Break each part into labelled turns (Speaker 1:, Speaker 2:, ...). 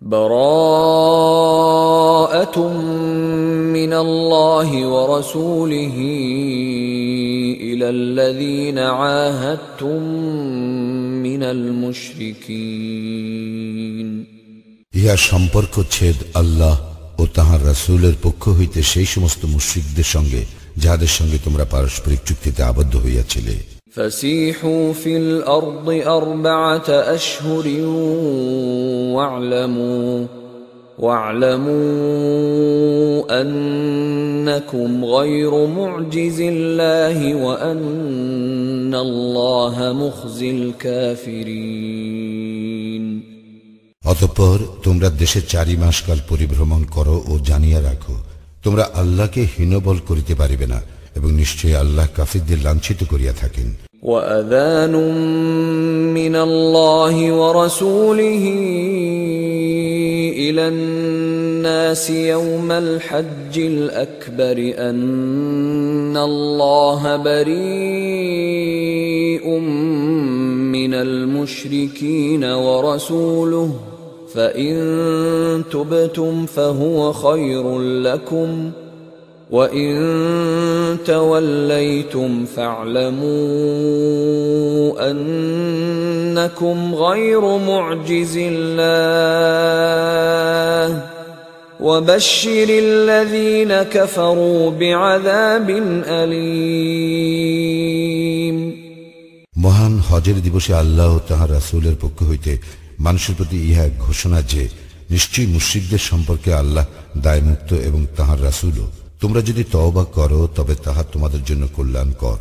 Speaker 1: براءة من الله ورسوله إلى الذين عاهدتم من المشركين
Speaker 2: ইহা সম্পর্ক ছেদ আল্লাহ ও তাঁহার রাসূলের পক্ষ হইতে সেই সমস্ত মুশরিকদের সঙ্গে যাদের সঙ্গে তোমরা পারস্পরিক চুক্তিতে আবদ্ধ হইয়াছিলে।
Speaker 1: فسيحوا في الأرض 4 أشهر واعلموا أنكم غير معجز الله وأن الله مخزي الكافرين
Speaker 2: অতঃপর তোমরা দেশে 4 মাস কাল পরিভ্রমণ করো ও জানিয়া রাখো তোমরা আল্লাহকে হীনবল করিতে পারিবে না এবং নিশ্চয়ই আল্লাহ কাফিরদের লাঞ্ছিত করিয়া থাকেন।
Speaker 1: وأذان من الله ورسوله إلى الناس يوم الحج الأكبر أن الله بريء من المشركين ورسوله فإن تبتم فهو خير لكم وَإِن تَوَلَّيْتُمْ فَاعْلَمُوا أَنَّكُمْ غَيْرُ مُعْجِزِ اللَّهِ وَبَشِّرِ الَّذِينَ كَفَرُوا بِعَذَابٍ أَلِيمٍ
Speaker 2: মহান হজের দিবসে আল্লাহ ও তাঁহার রাসূলের পক্ষ হইতে মানুষের প্রতি ইহা ঘোষণা যে নিশ্চয়ই মুশরিকদের সম্পর্কে আল্লাহ দায়মুক্ত এবং তাঁহার রাসূলও। তোমরা যদি তওবা করো তবে তাহা তোমাদের জন্য কল্যাণকর,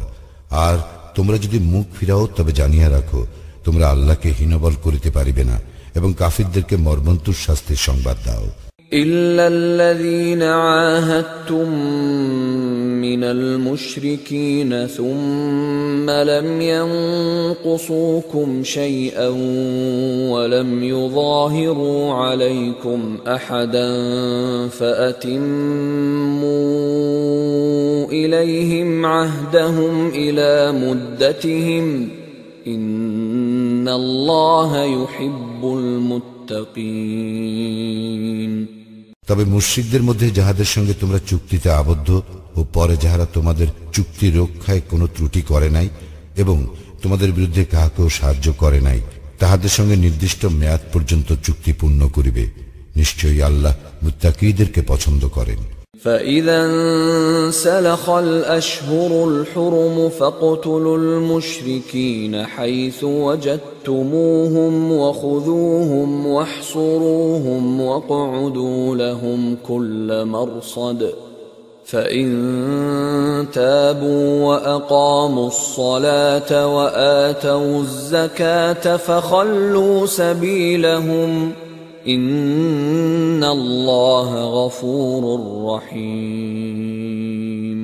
Speaker 2: আর তোমরা যদি মুখ ফিরাও তবে জানিয়া রাখো তোমরা আল্লাহকে হীনবল করিতে পারিবে না এবং কাফিরদেরকে মর্মন্তুর শাস্তির সংবাদ দাও।
Speaker 1: إلا الذين عاهدتم من المشركين ثم لم ينقصوكم شيئا ولم يظاهروا عليكم أحدا فأتموا إليهم عهدهم إلى مدتهم إن الله يحب المتقين
Speaker 2: তবে মুশরিকদের মধ্যে যাহাদের সঙ্গে তোমরা চুক্তিতে আবদ্ধ ও পরে যাহারা তোমাদের চুক্তি রক্ষায় কোনো ত্রুটি করে নাই এবং তোমাদের বিরুদ্ধে কাহাকেও সাহায্য করে নাই তাহাদের সঙ্গে নির্দিষ্ট মেয়াদ পর্যন্ত চুক্তি পূর্ণ করিবে। নিশ্চয়ই আল্লাহ মুত্তাকীদেরকে পছন্দ করেন।
Speaker 1: فَإِذَا انسَلَخَ الْأَشْهُرُ الْحُرُمُ فَاقْتُلُوا الْمُشْرِكِينَ حَيْثُ وَجَدتُّمُوهُمْ وَخُذُوهُمْ وَاحْصُرُوهُمْ وَاقْعُدُوا لَهُمْ كُلَّ مَرْصَدٍ فَإِن تَابُوا وَأَقَامُوا الصَّلَاةَ وَآتَوُا الزَّكَاةَ فَخَلُّوا سَبِيلَهُمْ ইন্নাল্লাহ গফুরুর রহিম।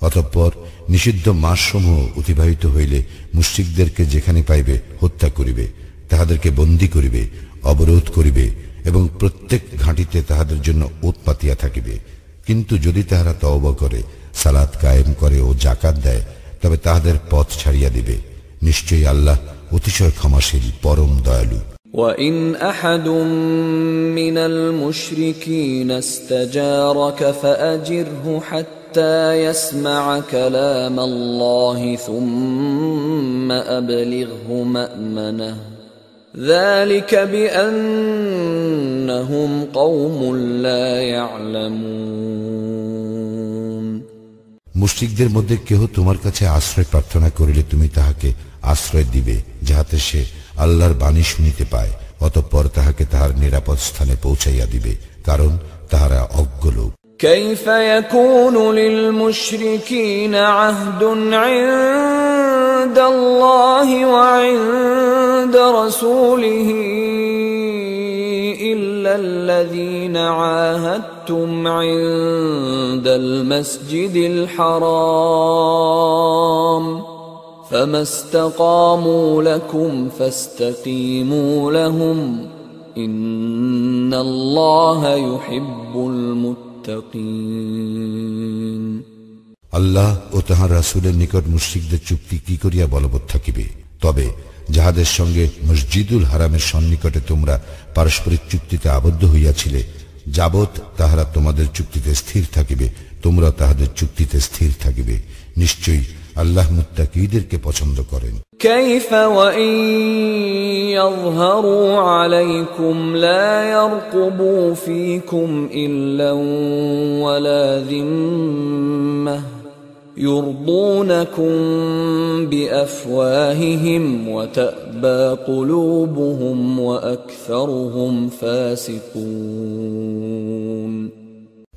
Speaker 2: অতঃপর নিষিদ্ধ মাসসমূহ অতিবাহিত হইলে মুশরিকদেরকে যেখানে পাইবে হত্যা করিবে, তাহাদেরকে বন্দী করিবে, অবরোধ করিবে এবং প্রত্যেক ঘাঁটিতে তাহাদের জন্য ওত পাতিয়া থাকিবে। কিন্তু যদি তাহারা তওবা করে, সালাত কায়েম করে ও যাকাত দেয় তবে তাহাদের পথ ছাড়িয়া দিবে। নিশ্চয়ই আল্লাহ অতিশয় ক্ষমাশীল, পরম দয়ালু।
Speaker 1: وَإِنْ أَحَدٌ مِّنَ الْمُشْرِكِينَ اسْتَجَارَكَ فَأَجِرْهُ حَتَّى يَسْمَعَ كَلَامَ اللَّهِ ثُمَّ أَبْلِغْهُ مَأْمَنَهُ ذَلِكَ بِأَنَّهُمْ قَوْمٌ لَّا يَعْلَمُونَ
Speaker 2: মুশরিকদের মধ্যে কেহ তোমার কাছে আশ্রয় প্রার্থনা করিলে তুমি তাহাকে আশ্রয় দিবে যাহাতে সে আল্লাহর বাণী শুনিতে পায়, অতঃপর তাহাকে তাহার নিরাপদ স্থানে পৌঁছাইয়া দিবে, কারণ তাহারা অজ্ঞ লোক।
Speaker 1: كيف يكون للمشركين عهد عند الله وعند رسوله إلا الذين عاهدتم عند المسجد الحرام فما استقاموا لكم فاستقيموا لهم إن الله يحب المتقين
Speaker 2: আল্লাহ ও তাঁহার রাসূলের নিকট মুশরিকদের চুক্তি কি করিয়া বলবৎ থাকিবে? তবে যাহাদের সঙ্গে মসজিদুল হারামের সন্নিকটে তোমরা পারস্পরিক চুক্তিতে আবদ্ধ হইয়াছিলে, যাবৎ তাহারা তোমাদের চুক্তিতে স্থির থাকিবে, তোমরা তাহাদের চুক্তিতে স্থির থাকিবে। নিশ্চয়ই আল্লাহ মুত্তাকীদেরকে পছন্দ করেন।
Speaker 1: كيف وإن يظهروا عليكم لا يرقبوا فيكم إلا ولا ذمة يرضونكم بأفواههم وتأبى قلوبهم وأكثرهم فاسقون।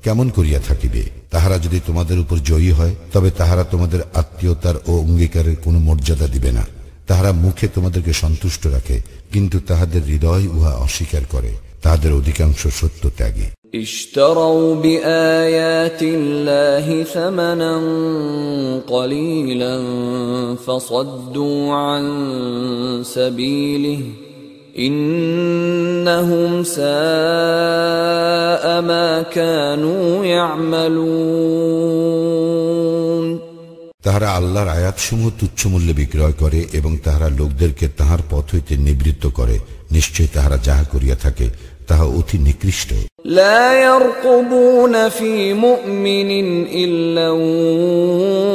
Speaker 2: কেমন করিয়া থাকিবে? তাহারা যদি তোমাদের উপর জয়ী হয়, তবে তাহারা তোমাদের আত্মীয়তার ও অঙ্গীকারের কোনো মর্যাদা দিবে না। তাহারা মুখে তোমাদেরকে সন্তুষ্ট রাখে, কিন্তু তাহাদের হৃদয় উহা অস্বীকার করে। তাহাদের অধিকাংশ সত্য ত্যাগী।
Speaker 1: اشتروا بآيات الله ثمنا قليلا فصدوا عن سبيله إنهم ساء ما كانوا يعملون।
Speaker 2: তাহারা আল্লাহর আয়াতসমূহ তুচ্ছ মূল্যে বিক্রয় করে এবং তাহারা লোকদেরকে তাহার পথ হইতে নিবৃত্ত করে। নিশ্চয় তাহারা যাহা করিয়া থাকে তাহা অতি নিকৃষ্ট।
Speaker 1: لا يرقبون في مؤمن إلا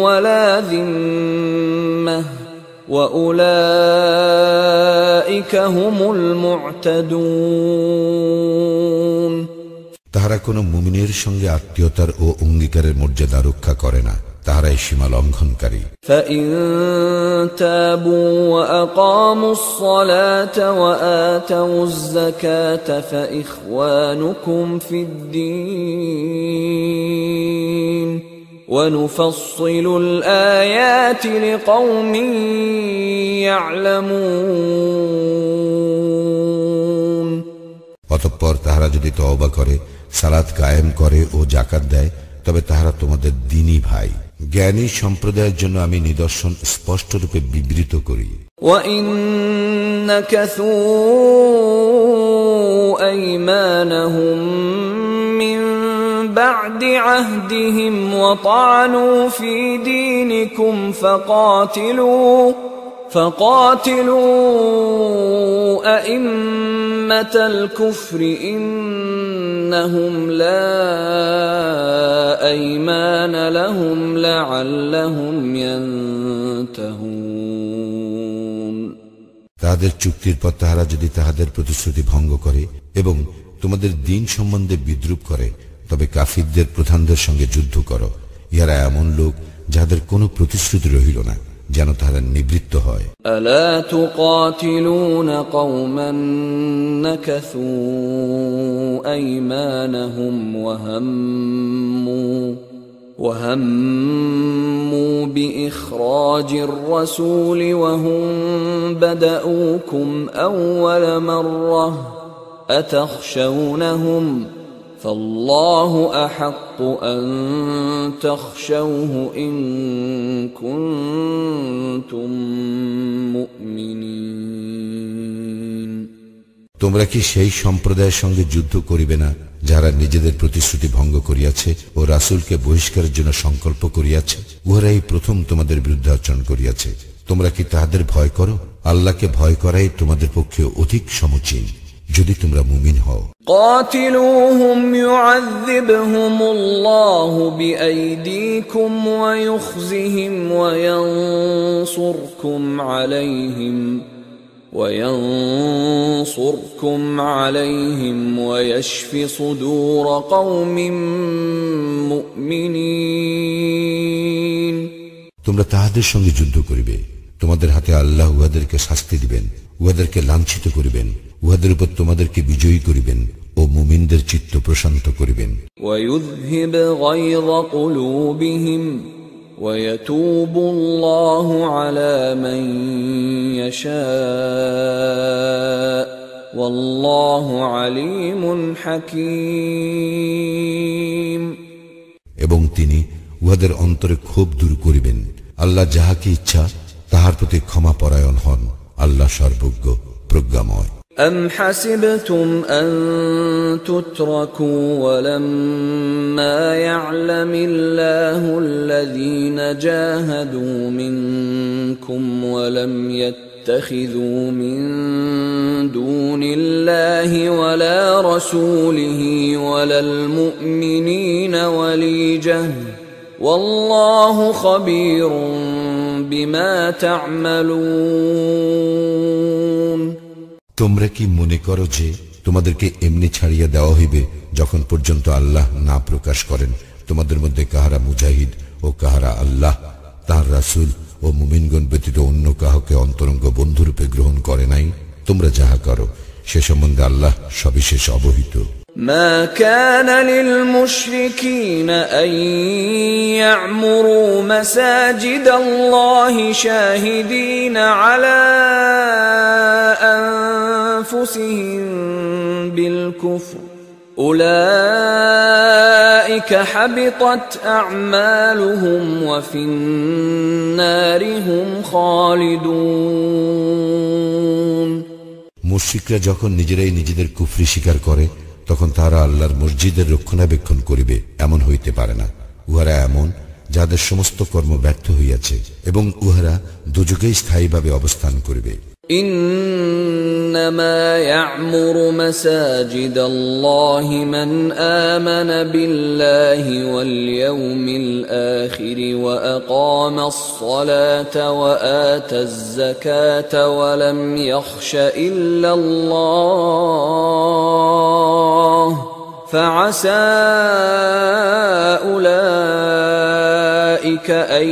Speaker 1: ولا ذمة وأولئك هم المعتدون।
Speaker 2: তাহারা কোন মুমিনের সঙ্গে আত্মীয়তার ও অঙ্গীকারের মর্যাদা রক্ষা করে না, তাহারাই সীমা লঙ্ঘনকারী।
Speaker 1: فإن تابوا وأقاموا الصلاة وآتوا الزكاة فإخوانكم في الدين ونفصل الآيات لقوم يعلمون।
Speaker 2: অতঃপর তাহারা যদি তওবা করে, সালাত কায়েম করে ও যাকাত দেয়, তবে তাহারা তোমাদের দ্বীনী ভাই। জ্ঞানী সম্প্রদায়ের জন্য আমি নিদর্শন স্পষ্টরূপে বিবৃত করি।
Speaker 1: وَإِن نَكَثُوا أَيْمَانَهُم مِّن بَعْدِ عَهْدِهِمْ وَطَعَنُوا فِي دِينِكُمْ فقاتلوا أئمة الكفر إنهم لا أيمان لهم لعلهم ينتهون।
Speaker 2: তাহাদের চুক্তির পর তাহারা যদি তাহাদের প্রতিশ্রুতি ভঙ্গ করে এবং তোমাদের দ্বীন সম্বন্ধে বিদ্রূপ করে, তবে কাফিরদের প্রধানদের সঙ্গে যুদ্ধ করো। ইহারা এমন লোক যাহাদের কোনো প্রতিশ্রুতি রহিল না, যেন তাহারা নিবৃত্ত হয়।
Speaker 1: ألا تقاتلون قوما نكثوا أيمانهم وهموا بإخراج الرسول وهم بدؤوكم أول مرة أتخشونهم فالله أحق أن تخشوه إن كنتم مؤمنين।
Speaker 2: তোমরা কি সেই সম্প্রদায়ের সঙ্গে যুদ্ধ করিবে না যারা নিজেদের প্রতিশ্রুতি ভঙ্গ করিয়াছে ও রাসূলকে বহিষ্কারের জন্য সংকল্প করিয়াছে? উহারাই প্রথম তোমাদের বিরুদ্ধে আচরণ করিয়াছে। তোমরা কি তাহাদের ভয় করো? আল্লাহকে ভয় করাই তোমাদের পক্ষে অধিক সমীচীন, যদি তোমরা মুমিন হও।
Speaker 1: قاتلوهم يعذبهم الله بأيديكم ويخزهم وينصركم عليهم ويشف صدور قوم مؤمنين।
Speaker 2: তোমরা তাহাদের সঙ্গে যুদ্ধ করিবে, তোমাদের হাতে আল্লাহ উহাদেরকে শাস্তি দিবেন, উহাদেরকে লাঞ্ছিত করিবেন, উহাদের উপর তোমাদেরকে বিজয়ী করিবেন ও মুমিনদের চিত্ত প্রশান্ত করিবেন।
Speaker 1: ويذهب غيظ قلوبهم ويتوب الله على من يشاء والله عليم حكيم।
Speaker 2: এবং তিনি উহাদের অন্তরে ক্ষোভ দূর করিবেন। আল্লাহ যাহাকে ইচ্ছা তাহার প্রতি ক্ষমা পরায়ণ হন। আল্লাহ সর্বজ্ঞ প্রজ্ঞাময়।
Speaker 1: أم حسبتم أن تتركوا ولما يعلم الله الذين جاهدوا منكم ولم يتقوا يتخذوا من دون الله ولا رسوله ولا المؤمنين وليجة والله خبير بما تعملون
Speaker 2: তোমরা কি মনে করো যে তোমাদেরকে এমনি ছাড়িয়ে দেওয়া হইবে যখন পর্যন্ত আল্লাহ না প্রকাশ করেন তোমাদের মধ্যে কাহারা মুজাহিদ ও কাহারা আল্লাহ তাঁর রাসূল ও মুমিনগণ ব্যতীত অন্য কাহাকে অন্তরঙ্গ বন্ধুরূপে গ্রহণ করে নাই? তোমরা যাহা করো সে সম্বন্ধে আল্লাহ সবিশেষ অবহিত।
Speaker 1: ما كان للمشركين أن يعمروا مساجد الله شاهدين على أنفسهم بالكفر أولئك حبطت أعمالهم وفي النار هم خالدون
Speaker 2: মুশরিকরা যখন নিজেরাই নিজেদের কুফরি স্বীকার করে তখন তারা আল্লাহর মসজিদের রক্ষণাবেক্ষণ করিবে এমন হইতে পারে না। উহারা এমন যাদের সমস্ত কর্ম ব্যর্থ হইয়াছে এবং উহারা দুযুগেই স্থায়ীভাবে অবস্থান করিবে।
Speaker 1: إنما يعمر مساجد الله من آمن بالله واليوم الآخر وأقام الصلاة وآتى الزكاة ولم يخش إلا الله فعسى أولئك أن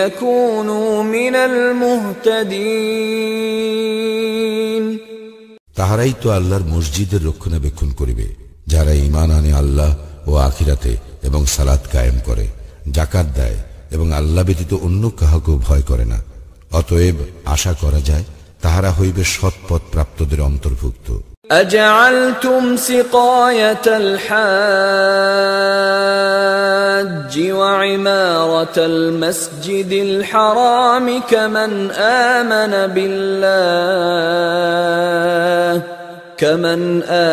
Speaker 1: يكونوا من المهتدين
Speaker 2: তাহারাই তো আল্লাহর মসজিদের রক্ষণাবেক্ষণ করিবে যারা ঈমান আনে আল্লাহ ও আখিরাতে এবং সালাত কায়েম করে, যাকাত দেয় এবং আল্লাহ ব্যতীত অন্য কাহাকেও ভয় করে না। অতএব আশা করা যায় তাহারা হইবে সৎপথ প্রাপ্তদের অন্তর্ভুক্ত।
Speaker 1: أجعلتم سقاية الحاج وعمارة المسجد الحرام كمن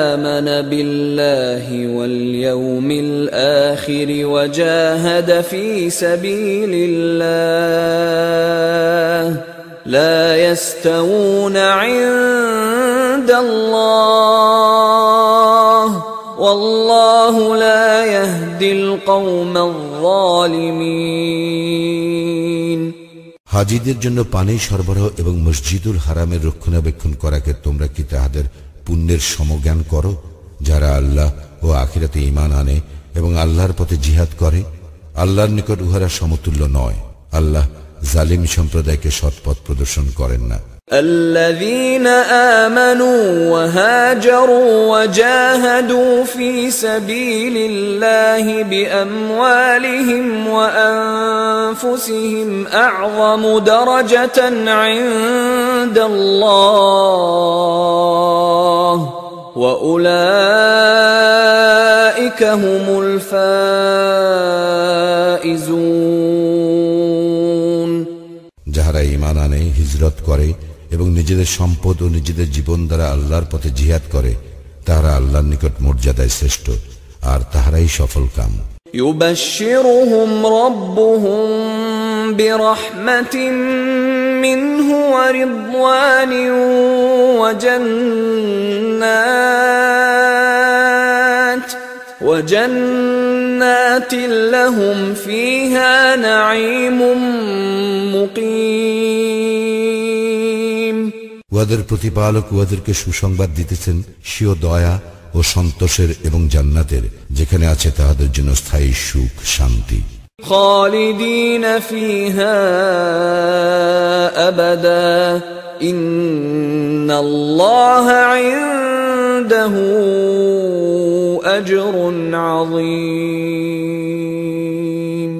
Speaker 1: آمن بالله واليوم الآخر وجاهد في سبيل الله لا يستوون عند الله والله لا يهدي القوم الظالمين
Speaker 2: হাজীদের জন্য পানি সরবরাহ এবং মসজিদুল হারামের রক্ষণাবেক্ষণ করাকে তোমরা কি তাহাদের পুণ্যের সমজ্ঞান করো যারা আল্লাহ ও আখিরাতে ঈমান আনে এবং আল্লাহর পথে জিহাদ করে? আল্লাহর নিকট উহারা সমতুল্য নয়। আল্লাহ জালিম সম্প্রদায়কে সৎপথ প্রদর্শন করেন না।
Speaker 1: الذين آمنوا وهاجروا وجاهدوا في سبيل الله بأموالهم وأنفسهم أعظم درجة عند الله وأولئك هم الفائزون
Speaker 2: যাহারা ঈমান আনে, হিজরত করে এবং নিজেদের সম্পদ ও নিজেদের জীবন দ্বারা আল্লাহর পথে জিহাদ করে তাহারা আল্লাহর নিকট মর্যাদায় শ্রেষ্ঠ আর তাহারাই সফল কাম।
Speaker 1: يبشرهم ربهم برحمة منه ورضوان وجنات لهم فيها نعيم মুকিম।
Speaker 2: উহাদের প্রতিপালক উহাদেরকে সুসংবাদ দিতেছেন স্বীয় দয়া ও সন্তোষের এবং জান্নাতের, যেখানে আছে তাহাদের জন্য স্থায়ী সুখ শান্তি।
Speaker 1: খালিদিন ফিহা আবাদা ইন্নাল্লাহা ইনদাহু আজরুন আযীম।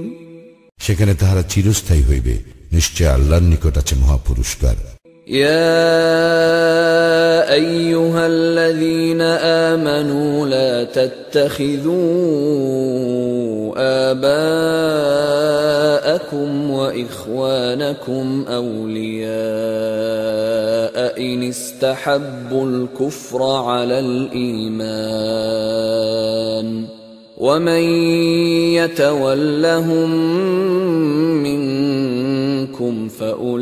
Speaker 2: সেখানে তাহারা চিরস্থায়ী হইবে, নিশ্চয় আল্লাহর নিকট আছে মহা পুরস্কার।
Speaker 1: يا أيها الذين آمنوا لا تتخذوا آباءكم وإخوانكم أولياء إن استحبوا الكفر على الإيمان ومن يتولهم منكم فأولئك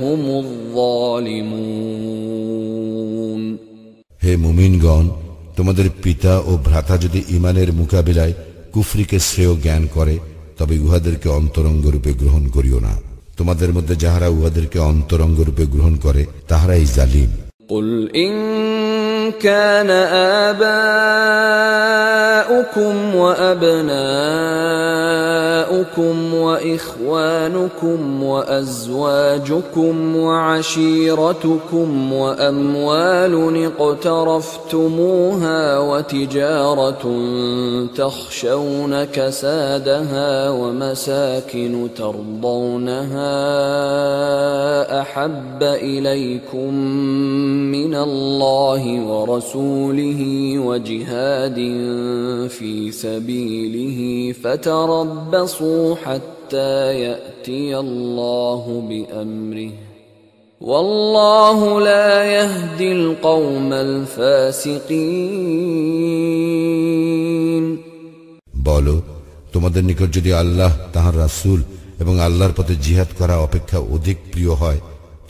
Speaker 1: هم الظالمون
Speaker 2: হে মুমিনগণ, তোমাদের পিতা ও ভ্রাতা যদি ঈমানের মোকাবিলায় কুফরিকে শ্রেয় জ্ঞান করে, তবে উহাদেরকে অন্তরঙ্গ রূপে গ্রহণ করিও না। তোমাদের মধ্যে যাহারা উহাদেরকে অন্তরঙ্গ রূপে গ্রহণ করে তাহারাই জালিম।
Speaker 1: قل إن كان آباؤكم وأبناؤكم وإخوانكم وأزواجكم وعشيرتكم وأموال اقترفتموها وتجارة تخشون كسادها ومساكن ترضونها أحب إليكم من الله ورسوله وجهاد في سبيله فتربصوا حتى يأتي الله بأمره والله لا يهدي القوم الفاسقين
Speaker 2: বলো, তোমাদের নিকট যদি আল্লাহ, তাহার রাসূল এবং আল্লাহর পথে জিহাদ করা অপেক্ষা অধিক প্রিয় হয়,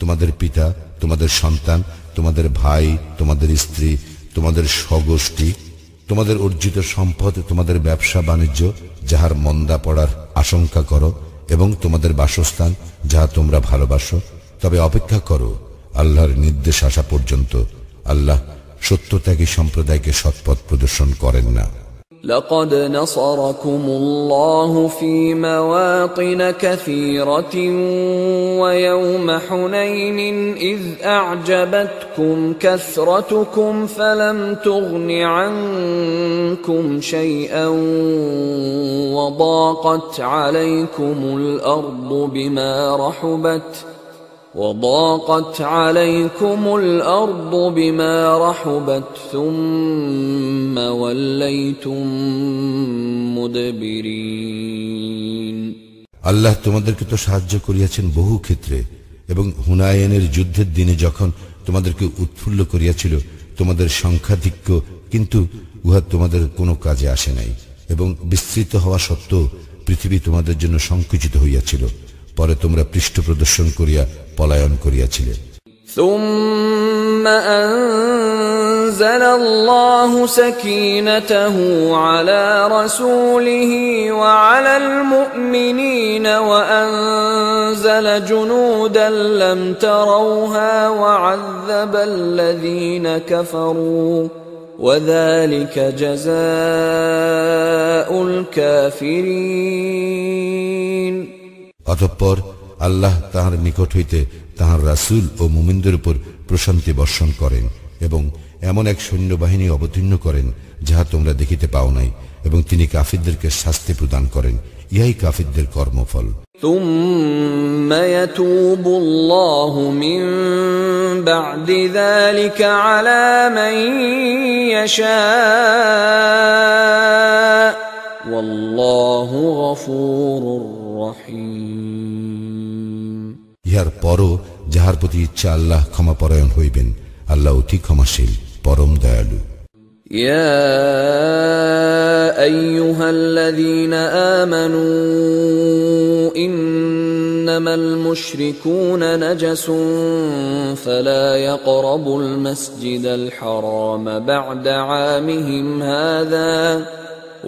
Speaker 2: তোমাদের পিতা, তোমাদের সন্তান, তোমাদের ভাই, তোমাদের স্ত্রী, তোমাদের স্বগোষ্ঠী, তোমাদের অর্জিত সম্পদ, তোমাদের ব্যবসা বাণিজ্য যাহার মন্দা পড়ার আশঙ্কা করো, এবং তোমাদের বাসস্থান যাহা তোমরা ভালোবাসো, তবে অপেক্ষা করো আল্লাহর নির্দেশ আসা পর্যন্ত। আল্লাহ সত্যত্যাগী সম্প্রদায়কে সৎপথ প্রদর্শন করেন না।
Speaker 1: لقد نصركم الله في مواطن كثيرة ويوم حنين إذ أعجبتكم كثرتكم فلم تغن عنكم شيئا وضاقت عليكم الأرض بما رحبت ثم وليتم مدبرين
Speaker 2: আল্লাহ তোমাদেরকে তো সাহায্য করিয়াছেন বহু ক্ষেত্রে, এবং হুনায়নের যুদ্ধের দিনে যখন তোমাদেরকে উৎফুল্ল করিয়াছিল তোমাদের সংখ্যাধিক্য, কিন্তু উহা তোমাদের কোনো কাজে আসে নাই, এবং বিস্তৃত হওয়া সত্ত্বেও পৃথিবী তোমাদের জন্য সংকুচিত হইয়াছিল। পরে তোমরা পৃষ্ঠ প্রদর্শন করিয়া পলায়ন করিয়াছিলে।
Speaker 1: ثم أنزل الله سكينته على رسوله وعلى المؤمنين وأنزل جنودا لم تروها وعذب الذين كفروا وذلك جزاء الكافرين
Speaker 2: অতঃপর আল্লাহ তাহার নিকট হইতে তাহার রাসূল ও মুমিনদের উপর প্রশান্তি বর্ষণ করেন, এবং এমন এক সৈন্যবাহিনী অবতীর্ণ করেন যাহা তোমরা দেখিতে পাও নাই, এবং তিনি কাফিরদেরকে শাস্তি প্রদান করেন। ইহাই কাফিরদের কর্মফল।
Speaker 1: ثم يتوب الله من بعد ذلك على من يشاء والله غفور رحيم
Speaker 2: ইহার পরও যাহার প্রতি ইচ্ছা আল্লাহ ক্ষমাপরায়ণ হইবেন, আল্লাহ অতি ক্ষমাশীল, পরম দয়ালু।
Speaker 1: يا أيها الذين آمنوا إنما المشركون نجس فلا يقربوا المسجد الحرام بعد عامهم هذا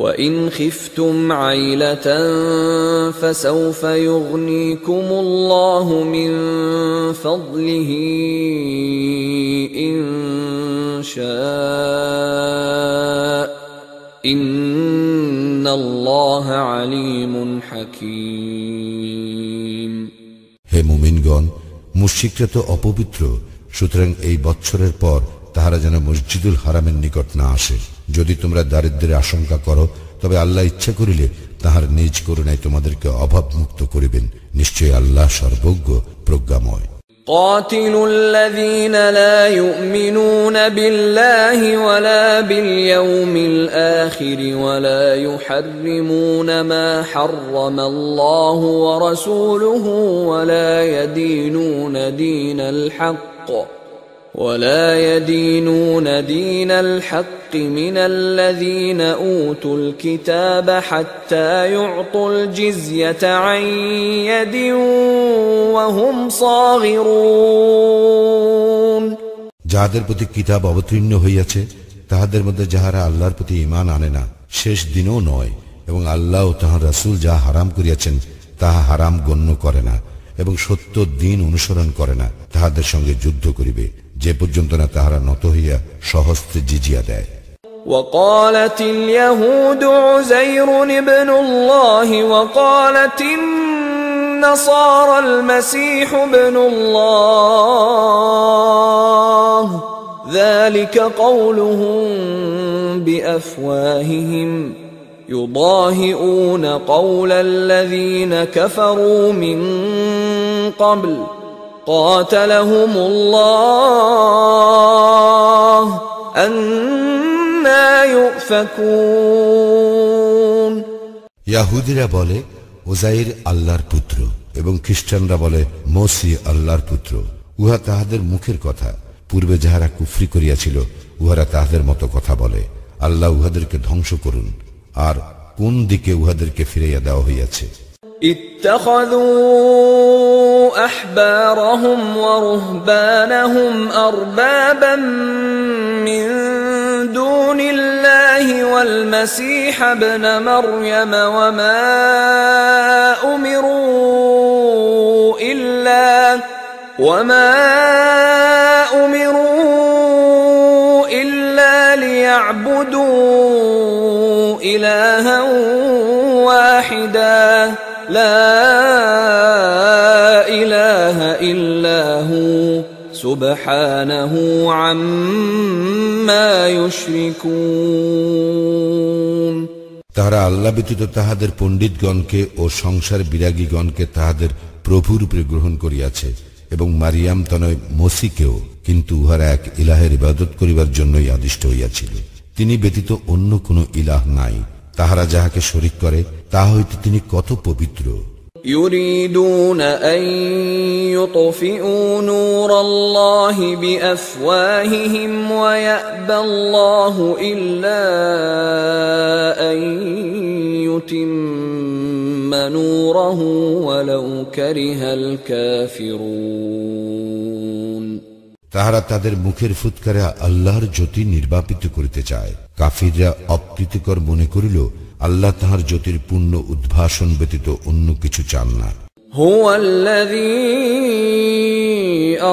Speaker 1: وإن خفتم عيلة فسوف يغنيكم الله من فضله إن شاء إن الله عليم حكيم
Speaker 2: হে মুমিনগণ, মুশরিকরা তো অপবিত্র, সুতরাং এই বৎসরের পর তাহারা যেন মসজিদুল হারামের নিকট না আসে। যদি তোমরা দারিদ্র্যের আশঙ্কা করো, তবে আল্লাহ ইচ্ছা করিলে তাহার নিজ করুণায় তোমাদেরকে অভাবমুক্ত করিবেন। নিশ্চয়ই আল্লাহ সর্বজ্ঞ, প্রজ্ঞাময়।
Speaker 1: قاتلوا الذين لا يؤمنون بالله ولا باليوم الآخر ولا يحرمون ما حرم الله ورسوله ولا يدينون دين الحق ولا يدينون دين الحق من الذين أوتوا الكتاب حتى يعطوا الجزية عن يد وهم صاغرون
Speaker 2: যাদের প্রতি কিতাব অবতীর্ণ হইয়াছে তাহাদের মধ্যে যাহারা আল্লাহর প্রতি ঈমান আনে না, শেষ দিনও নয়, এবং আল্লাহ ও তাহার রাসূল যাহা হারাম করিয়াছেন তাহা হারাম গণ্য করে না এবং সত্য দিন অনুসরণ করে না, তাহাদের সঙ্গে যুদ্ধ করিবে যে পর্যন্ত না তাহারা নত হইয়া সহস্তে জিজিয়া দেয়।
Speaker 1: وقالت اليهود عزير ابن الله وقالت النصارى المسيح ابن الله ذلك قولهم بأفواههم يضاهئون قول الذين كفروا من قبل قاتلهم الله أنى يؤفكون
Speaker 2: ইয়াহুদীরা বলে উজাইর আল্লাহর পুত্র এবং খ্রিস্টানরা বলে মসিহ আল্লাহর পুত্র। উহা তাহাদের মুখের কথা, পূর্বে যাহারা কুফরি করিয়াছিল উহারা তাহাদের মতো কথা বলে। আল্লাহ উহাদেরকে ধ্বংস করুন। আর কোন দিকে উহাদেরকে ফিরাইয়া দেওয়া হইয়াছে?
Speaker 1: اتخذوا أحبارهم ورهبانهم أربابا من دون الله والمسيح ابن مريم وما أمروا إلا ليعبدوا إلها واحدا لا إله إلا هو سبحانه عما يشركون
Speaker 2: তাহারা আল্লাহ ব্যতীত তাহাদের পণ্ডিতগণকে ও সংসার বিরাগীগণকে তাহাদের প্রভুরূপে গ্রহণ করিয়াছে এবং মারিয়াম তনয় মসিকেও, কিন্তু উহারা এক ইলাহের ইবাদত করিবার জন্যই আদিষ্ট হইয়াছিল। তিনি ব্যতীত অন্য কোন ইলাহ নাই। তাহারা যাহাকে শরীক করে তাহা হইতে তিনি কত পবিত্র।
Speaker 1: يريدون أن يطفئوا نور الله بأفواههم ويأبى الله إلا أن يتم نوره ولو كره الكافرون
Speaker 2: তাহারা তাদের মুখের ফুৎকারে আল্লাহর জ্যোতি নির্বাপিত করিতে চায়। কাফিররা অপ্রীতিকর মনে করিল আল্লাহ তাহার জ্যোতির পূর্ণ উদ্ভাসন ব্যতীত অন্য কিছু চান না।
Speaker 1: هو الذي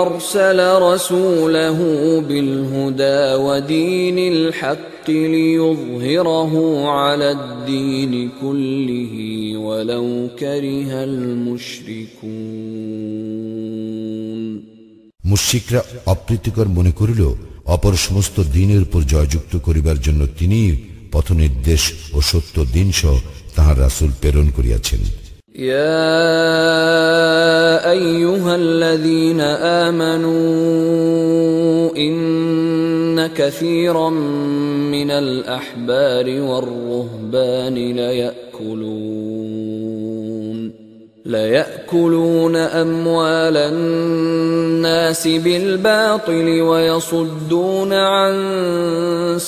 Speaker 1: أرسل رسوله بالهدى ودين الحق ليظهره على الدين كله ولو كره المشركون
Speaker 2: মুশরিকরা অপ্রীতিকর মনে করিল অপর সমস্ত দিনের উপর জয়যুক্ত করিবার জন্য তিনি পথ নির্দেশ ও সত্য দিন সহ তাহার রাসূল প্রেরণ করিয়াছেন।
Speaker 1: يا أيها الذين آمنوا إن كثيرا من الأحبار والرهبان ليأكلون أموال الناس بالباطل ويصدون عن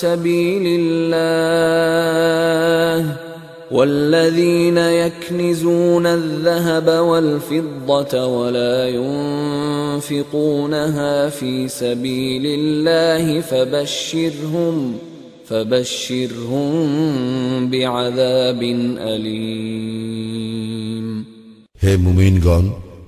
Speaker 1: سبيل الله والذين يكنزون الذهب والفضة ولا ينفقونها في سبيل الله فبشرهم بعذاب أليم
Speaker 2: হে মুমিনগণ,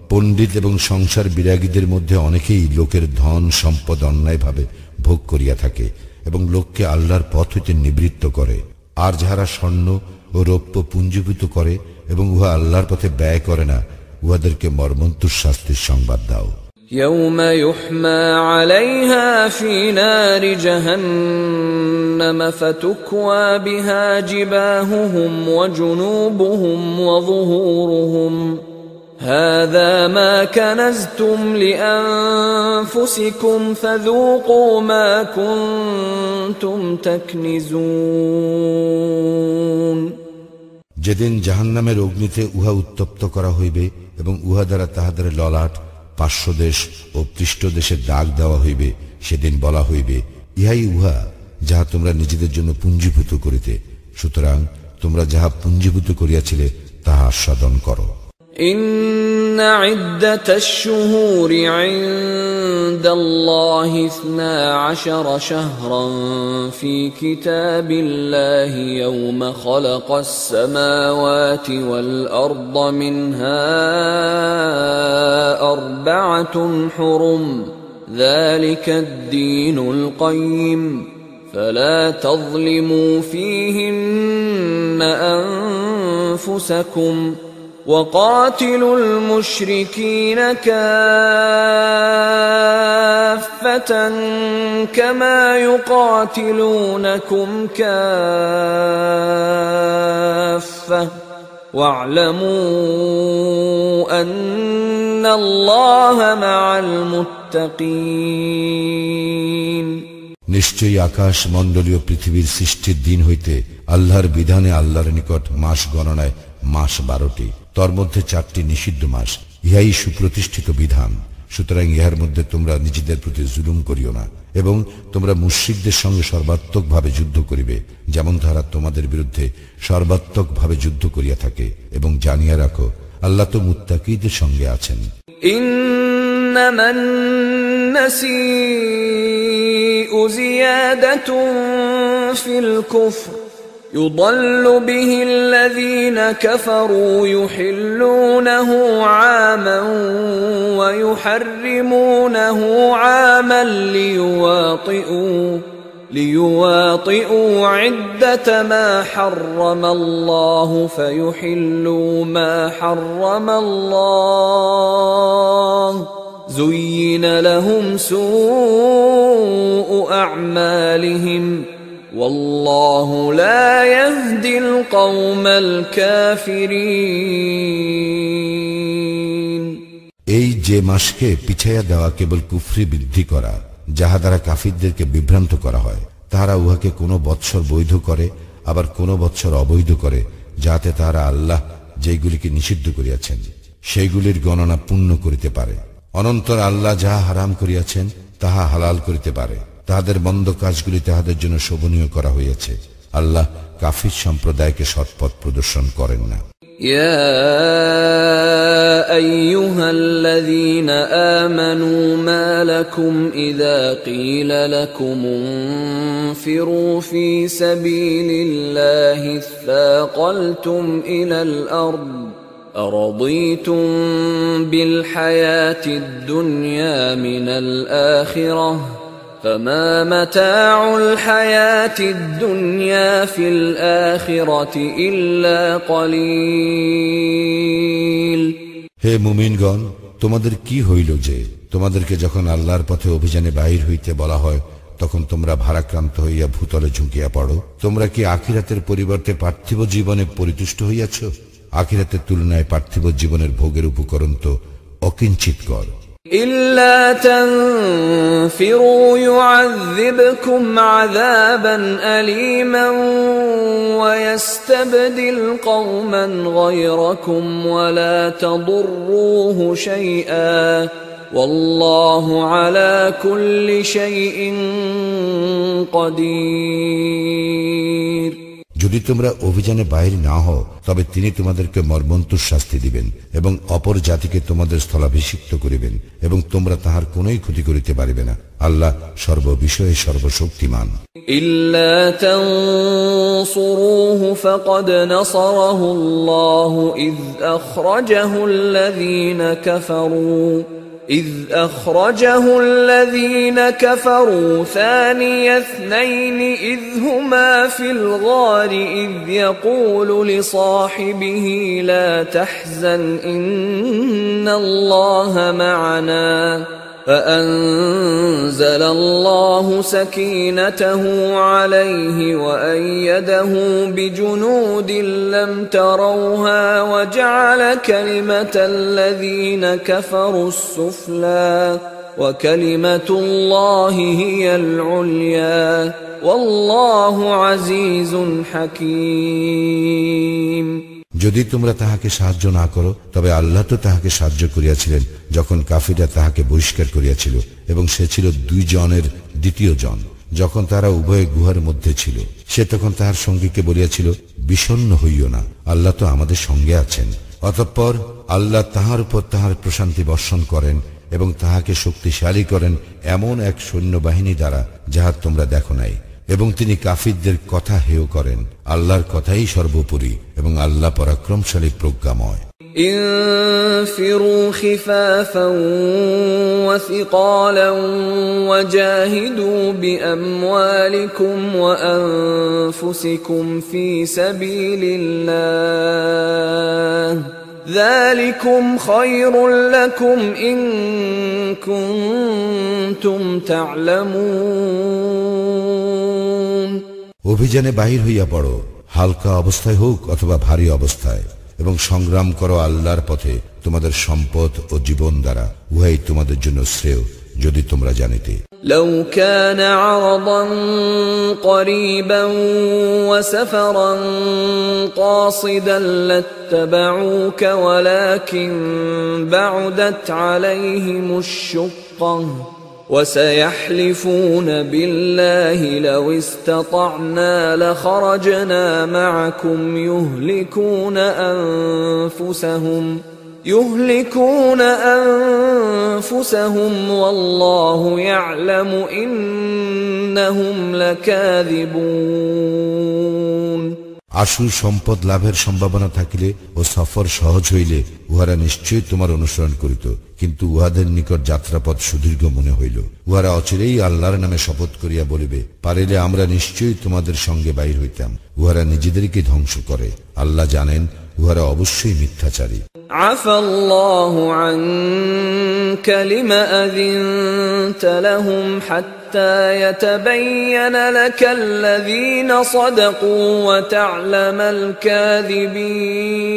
Speaker 2: পণ্ডিত এবং সংসার বিরাগীদের মধ্যে অনেকেই লোকের ধন সম্পদ অন্যায়ভাবে ভোগ করিয়া থাকে এবং লোককে আল্লাহর পথ হইতে নিবৃত্ত করে। আর যাহারা স্বর্ণ ও রৌপ্য পুঞ্জীভূত করে এবং উহা আল্লাহর পথে ব্যয় করে না, উহাদেরকে মর্মন্তুর শাস্তির সংবাদ দাও।
Speaker 1: يوم يحمى عليها في نار جهنم فتكوى بها جباههم وجنوبهم وظهورهم هذا ما كنزتم لأنفسكم فذوقوا ما كنتم تكنزون
Speaker 2: যেদিন জাহান্নামের অগ্নিতে উহা উত্তপ্ত করা হইবে এবং উহা দ্বারা তাহাদের ললাট, পার্শ্বদেশ ও পৃষ্ঠদেশে দাগ দেওয়া হইবে, সেদিন বলা হইবে, ইহাই উহা যাহা তোমরা নিজেদের জন্য পুঞ্জীভূত করিতে, সুতরাং তোমরা যাহা পুঞ্জীভূত করিয়াছিলে তাহা আস্বাদন করো।
Speaker 1: إن عدة الشهور عند الله 12 شهرا في كتاب الله يوم خلق السماوات والأرض منها 4 حرم ذلك الدين القيم فلا تظلموا فيهن أنفسكم وقاتلوا المشركين كافة كما يقاتلونكم كافة واعلموا أن الله مع المتقين
Speaker 2: নিশ্চয়ই আকাশ মণ্ডলীয় পৃথিবীর সৃষ্টির দিন হইতে আল্লাহর বিধানে আল্লাহর নিকট মাস গণনায় মাস 12টি, তর মধ্যে 4টি নিষিদ্ধ মাস। ইহাই সুপ্রতিষ্ঠিত বিধান। সুতরাং ইহার মধ্যে তোমরা নিজেদের প্রতি জুলুম করিও না এবং তোমরা মুশরিকদের সঙ্গে সর্বাত্মকভাবে যুদ্ধ করিবে, যেমন তারা তোমাদের বিরুদ্ধে সর্বাত্মকভাবে যুদ্ধ করিয়া থাকে, এবং জানিয়া রাখো আল্লাহ তো মুত্তাকীদের সঙ্গে আছেন।
Speaker 1: إنما النسيء زيادة في الكفر يضل به الذين كفروا يحلونه عاما ويحرمونه عاما ليواطئوا عدة ما حرم الله فيحلوا ما حرم الله زين لهم سوء أعمالهم والله لا يهدي القوم الكافرين
Speaker 2: এই যে মাসকে পিছাইয়া দেওয়া কেবল কুফরি বৃদ্ধি করা, যাহা দ্বারা কাফিরদেরকে বিভ্রান্ত করা হয়, তাহারা উহাকে কোনো বৎসর বৈধ করে, আবার কোনো বৎসর অবৈধ করে, যাতে তাহারা আল্লাহ যেগুলিকে নিষিদ্ধ করিয়াছেন সেইগুলির গণনা পূর্ণ করিতে পারে। অনন্তর আল্লাহ যাহা হারাম করিয়াছেন তাহা হালাল করিতে পারে। তাহাদের মন্দ কাজগুলি তাহাদের জন্য শোভনীয় করা হইয়াছে। আল্লাহ কাফির সম্প্রদায়কে সৎপথ প্রদর্শন করেন না।
Speaker 1: يا أيها الذين آمنوا ما لكم إذا قيل لكم انفروا في سبيل الله اثاقلتم إلى الأرض أرضيتم بالحياة الدنيا من الآخرة فما متاع الحياة الدنيا في الآخرة إلا قليل
Speaker 2: হে মুমিনগণ, তোমাদের কি হইল যে তোমাদেরকে যখন আল্লাহর পথে অভিযানে বাহির হইতে বলা হয় তখন তোমরা ভারাক্রান্ত হইয়া ভূতলে ঝুঁকিয়া পড়ো? তোমরা কি আখিরাতের পরিবর্তে পার্থিব জীবনে পরিতুষ্ট হইয়াছ? আখিরাতের তুলনায় পার্থিব জীবনের ভোগের উপকরণ তো অকিঞ্চিতকর।
Speaker 1: إلا تنفروا يعذبكم عذابا أليما ويستبدل قوما غيركم ولا تضروه شيئا والله على كل شيء قدير
Speaker 2: যদি তোমরা অভিযানে বাইরে না হও তবে তিনি তোমাদেরকে মর্মন্তুর শাস্তি দিবেন এবং অপর জাতিকে তোমাদের স্থলাভিষিক্ত করিবেন এবং তোমরা তাহার কোনোই ক্ষতি করিতে পারিবে না। আল্লাহ সর্ববিষয়ে সর্বশক্তিমান।
Speaker 1: إلا تنصروه فقد نصره الله إذ أخرجه الذين كفروا ثاني اثنين إذ هما في الغار إذ يقول لصاحبه لا تحزن إن الله معنا فأنزل الله سكينته عليه وأيده بجنود لم تروها وجعل كلمة الذين كفروا السفلى وكلمة الله هي العليا والله عزيز حكيم
Speaker 2: যদি তোমরা তাহাকে সাহায্য না করো, তবে আল্লাহ তো তাহাকে সাহায্য করিয়াছিলেন যখন কাফিররা তাহাকে বহিষ্কার করিয়াছিল, এবং সে ছিল 2 জনের দ্বিতীয় জন। যখন তারা উভয়ে গুহার মধ্যে ছিল, সে তখন তাহার সঙ্গীকে বলিয়াছিল, বিষণ্ণ হইও না, আল্লাহ তো আমাদের সঙ্গে আছেন। অতঃপর আল্লাহ তাহার উপর তাহার প্রশান্তি বর্ষণ করেন এবং তাহাকে শক্তিশালী করেন এমন এক সৈন্যবাহিনী দ্বারা যাহা তোমরা দেখো নাই, এবং তিনি কাফিরদের কথা হেয় করেন। আল্লাহর কথাই সর্বোপরি, এবং আল্লাহ পরাক্রমশালী প্রজ্ঞাময়।
Speaker 1: انفروا خفافا وثقالا وجاهدوا بأموالكم وأنفسكم في سبيل الله ذلكم خير لكم إن كنتم تعلمون।
Speaker 2: অভিযানে বাহির হইয়া পড়ো, হালকা অবস্থায় হোক অথবা ভারী অবস্থায়, এবং সংগ্রাম করো আল্লাহর পথে তোমাদের সম্পদ ও জীবন দ্বারা, উহাই তোমাদের জন্য শ্রেয় যদি তোমরা জানিতে।
Speaker 1: لو كان عرضا قريبا وسفرا قاصدا لاتبعوك ولكن بعدت عليهم الشقة وسيحلفون بالله لو استطعنا لخرجنا معكم يهلكون أنفسهم والله يعلم إنهم لكاذبون।
Speaker 2: আশু সম্পদ লাভের সম্ভাবনা থাকিলে ও সফর সহজ হইলে উহারা নিশ্চয়ই তোমার অনুসরণ করিত, কিন্তু উহাদের নিকট যাত্রাপথ সুদীর্ঘ মনে হইল। উহারা অচিরেই আল্লাহর নামে শপথ করিয়া বলিবে, পারিলে আমরা নিশ্চয়ই তোমাদের সঙ্গে বাইর হইতাম। উহারা নিজেদেরকে ধ্বংস করে, আল্লাহ জানেন উহারা অবশ্যই মিথ্যাচারী।
Speaker 1: আফাল্লাহু আনকা লিমা আযিনতা লাহুম হাত্তা ইয়াতাবায়্যানা লাকাল্লাযীনা সাদাকু ওয়া তা'লামাল কাযিবিন।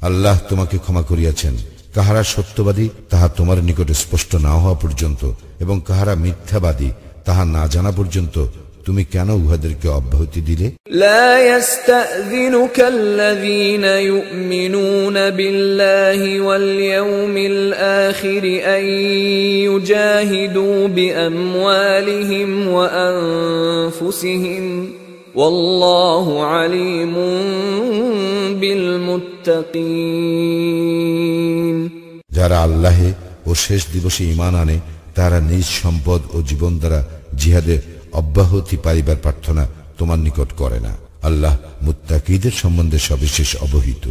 Speaker 2: আল্লাহ তোমাকে ক্ষমা করিয়াছেন, কাহারা সত্যবাদী তাহা তোমার নিকটে স্পষ্ট না হওয়া পর্যন্ত, এবং কাহারা মিথ্যাবাদী তাহা না জানা পর্যন্ত তুমি কেন উহাদেরকে অব্যাহতি দিলে?
Speaker 1: লা ইস্তাযিনুকা আল্লাযীনা ইউমিনুনা বিল্লাহি ওয়াল ইয়াউমিল আখির আন ইউজাহিদু বিআমওয়ালিহিম ওয়া আনফুসিহিম ওয়াল্লাহু আলীমুন বিল মুত্তাকিন।
Speaker 2: যারা আল্লাহে ও শেষ দিবসে ঈমান আনে, তারা নিজ সম্পদ ও জীবন দ্বারা জিহাদে অব্যাহতি পাইবার প্রার্থনা তোমার নিকট করে না। আল্লাহ মুত্তাকিদের সম্বন্ধে সবিশেষ অবহিত।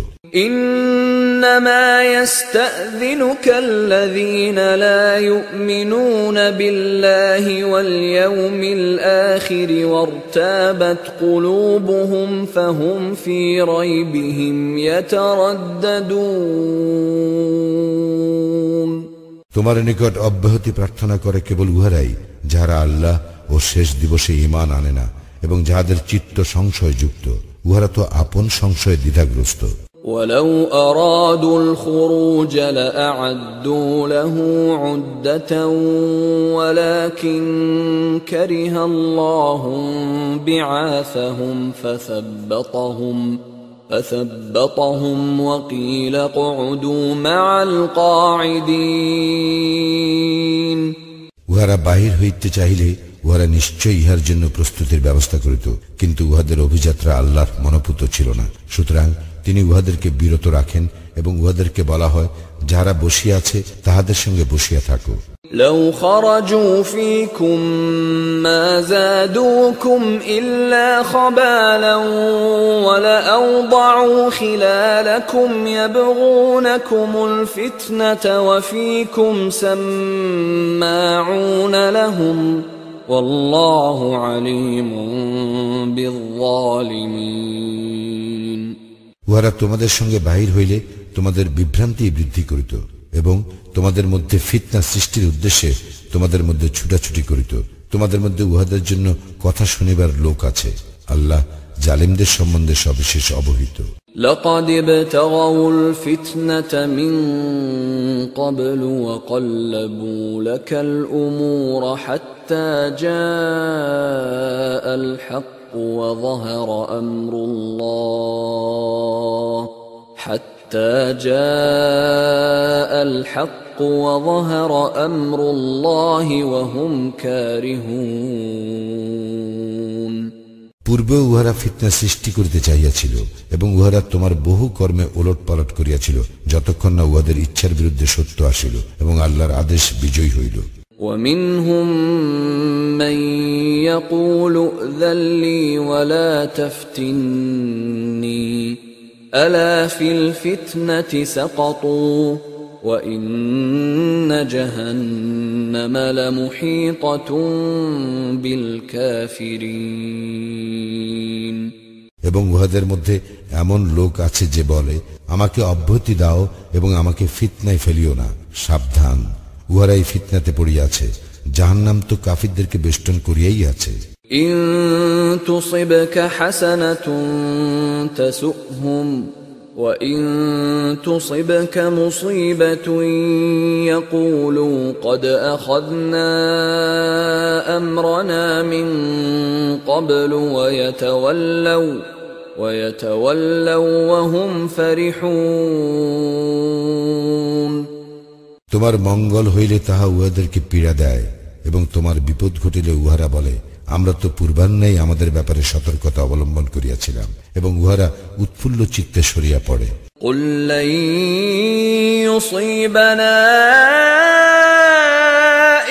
Speaker 1: ইন্নামা ইস্তাযিনুকা আল্লাযীনা লা ইউমিনুনা বিল্লাহি ওয়াল ইয়াউমিল আখির ওয়ারতাবাত কুলুবুহুম ফাহুম ফি রাইবিহিম ইয়াতারাদ্দাদুন।
Speaker 2: তোমার নিকট অব্যাহতি প্রার্থনা করে কেবল উহারাই যাহারা আল্লাহ ও শেষ দিবসে ঈমান আনে না, এবং যাহাদের চিত্ত সংশয়যুক্ত। উহারা তো আপন সংশয়ে দ্বিধাগ্রস্ত।
Speaker 1: ولو أرادوا الخروج لأعدوا له عدة ولكن كره الله بعاثهم فثبطهم وقيل اقعدوا مع القاعدين।
Speaker 2: উহারা বাহির হইতে চাহিলে উহারা নিশ্চয়ই ইহার জন্য প্রস্তুতির ব্যবস্থা করিত, কিন্তু উহাদের অভিযাত্রা আল্লাহর মনোপুত ছিল না। সুতরাং তিনি উহাদেরকে বিরত রাখেন, এবং উহাদেরকে বলা হয়, যাহারা বসিয়া আছে তাহাদের সঙ্গে বসিয়া থাকো।
Speaker 1: لو خرجوا فيكم ما زادوكم إلا خبالا ولأوضعوا خلالكم يبغونكم الفتنة وفيكم سماعون لهم والله عليم بالظالمين।
Speaker 2: উহারা তোমাদের সঙ্গে বাহির হইলে তোমাদের বিভ্রান্তি বৃদ্ধি করিত, এবং তোমাদের মধ্যে ফিতনা সৃষ্টির উদ্দেশ্যে তোমাদের মধ্যে ছুটাছুটি করিত। তোমাদের মধ্যে উহাদের জন্য কথা শুনিবার লোক আছে। আল্লাহ জালিমদের সম্বন্ধে সবিশেষ অবহিত।
Speaker 1: لقد ابتغوا الفتنة من قبل وقلبوا لك الأمور حتى جاء الحق وظهر أمر الله حتى جاء الحق وظهر أمر الله وهم كارهون
Speaker 2: পূর্বে উহারা ফিতনা সৃষ্টি করিতে চাইয়াছিল এবং উহারা তোমার বহু কর্মে ওলট পালট করিয়াছিল যতক্ষণ না উহাদের ইচ্ছার বিরুদ্ধে সত্য আসিল এবং আল্লাহর আদেশ বিজয়ী হইল।
Speaker 1: ومنهم من يقول ائذن لي ولا تفتني ألا في الفتنة سقطوا وإن جهنم لمحيطة بالكافرين
Speaker 2: এবং উহাদের মধ্যে এমন লোক আছে যে বলে, আমাকে অব্যাহতি দাও এবং আমাকে ফিতনায় ফেলিও না। সাবধান, উহারাই ফিতনাতে পড়িয়াছে, জাহান্নাম তো কাফিরদেরকে বেষ্টন করিয়াই আছে।
Speaker 1: ইন তুসিবকা হাসানাতুন তাসুহম ওয়া ইন তুসিবকা মুসিবাতুন ইয়াকুলু ক্বাদ আখাযনা আমরানা মিন ক্বাবলু ওয়া ইয়াতাওয়াল্লাউ ওয়া হুম ফারিহুন।
Speaker 2: তোমার মঙ্গল হইলে তাহা উহাদেরকে পীড়া দেয় এবং তোমার বিপদ ঘটিলে উহারা বলে, আমরা তো পূর্বান্নেই আমাদের ব্যাপারে সতর্কতা অবলম্বন করিয়াছিলাম, এবং উহারা উৎফুল্ল চিত্তে সরিয়া পড়ে।
Speaker 1: কুল লাই ইউসিবানা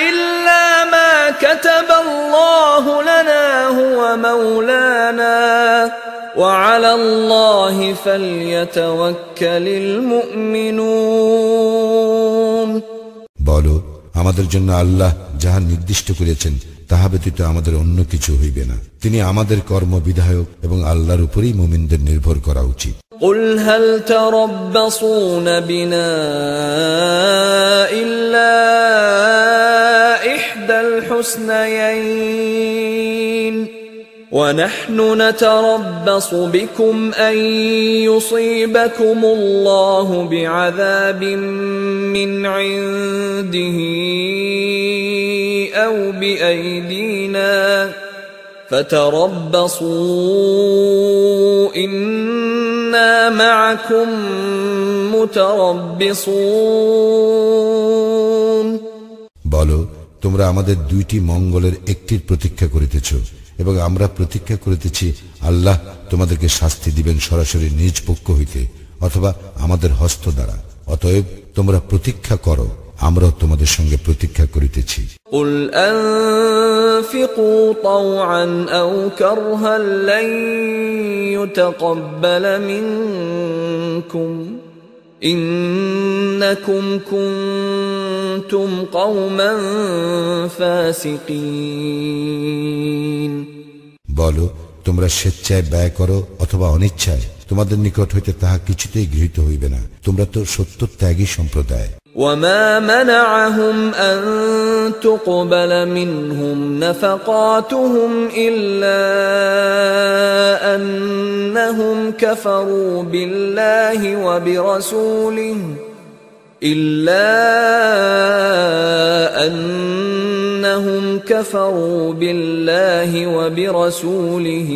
Speaker 1: ইল্লা মা কাতাবাল্লাহু লানা হুয়া মাওলানা ওয়া আলাল্লাহি ফালইয়াতাওয়াক্কালিল মুমিনুন।
Speaker 2: বলো, আমাদের জন্য আল্লাহ যাহা নির্দিষ্ট করেছেন তাহা ব্যতীত আমাদের অন্য কিছু হইবে না। তিনি আমাদের কর্ম বিধায়ক এবং আল্লাহর উপরেই মুমিনদের নির্ভর করা উচিত।
Speaker 1: قل هل تربصون بنا إلا إحدى الحسنيين ونحن نتربص بكم أن يصيبكم الله بعذاب من عنده أو بأيدينا فتربصوا إنا معكم متربصون।
Speaker 2: বলো, তোমরা আমাদের দুইটি মঙ্গলের একটির প্রতীক্ষা করিতেছ এবং আমরা প্রতীক্ষা করিতেছি আল্লাহ তোমাদেরকে শাস্তি দিবেন সরাসরি নিজ পক্ষ হইতে অথবা আমাদের হস্ত দ্বারা। অতএব তোমরা প্রতীক্ষা করো, আমরাও তোমাদের সঙ্গে প্রতীক্ষা করিতেছি।
Speaker 1: قل أنفقوا طوعا أو كرها لن يتقبل منكم إنكم كنتم قوما فاسقين।
Speaker 2: বলো, তোমরা স্বেচ্ছায় ব্যয় করো অথবা অনিচ্ছায়, তোমাদের নিকট হইতে তাহা কিছুতেই গৃহীত হইবে না। তোমরা তো সত্যত্যাগী সম্প্রদায়।
Speaker 1: وما منعهم أن تقبل منهم نفقاتهم إلا أنهم كفروا بالله وبرسوله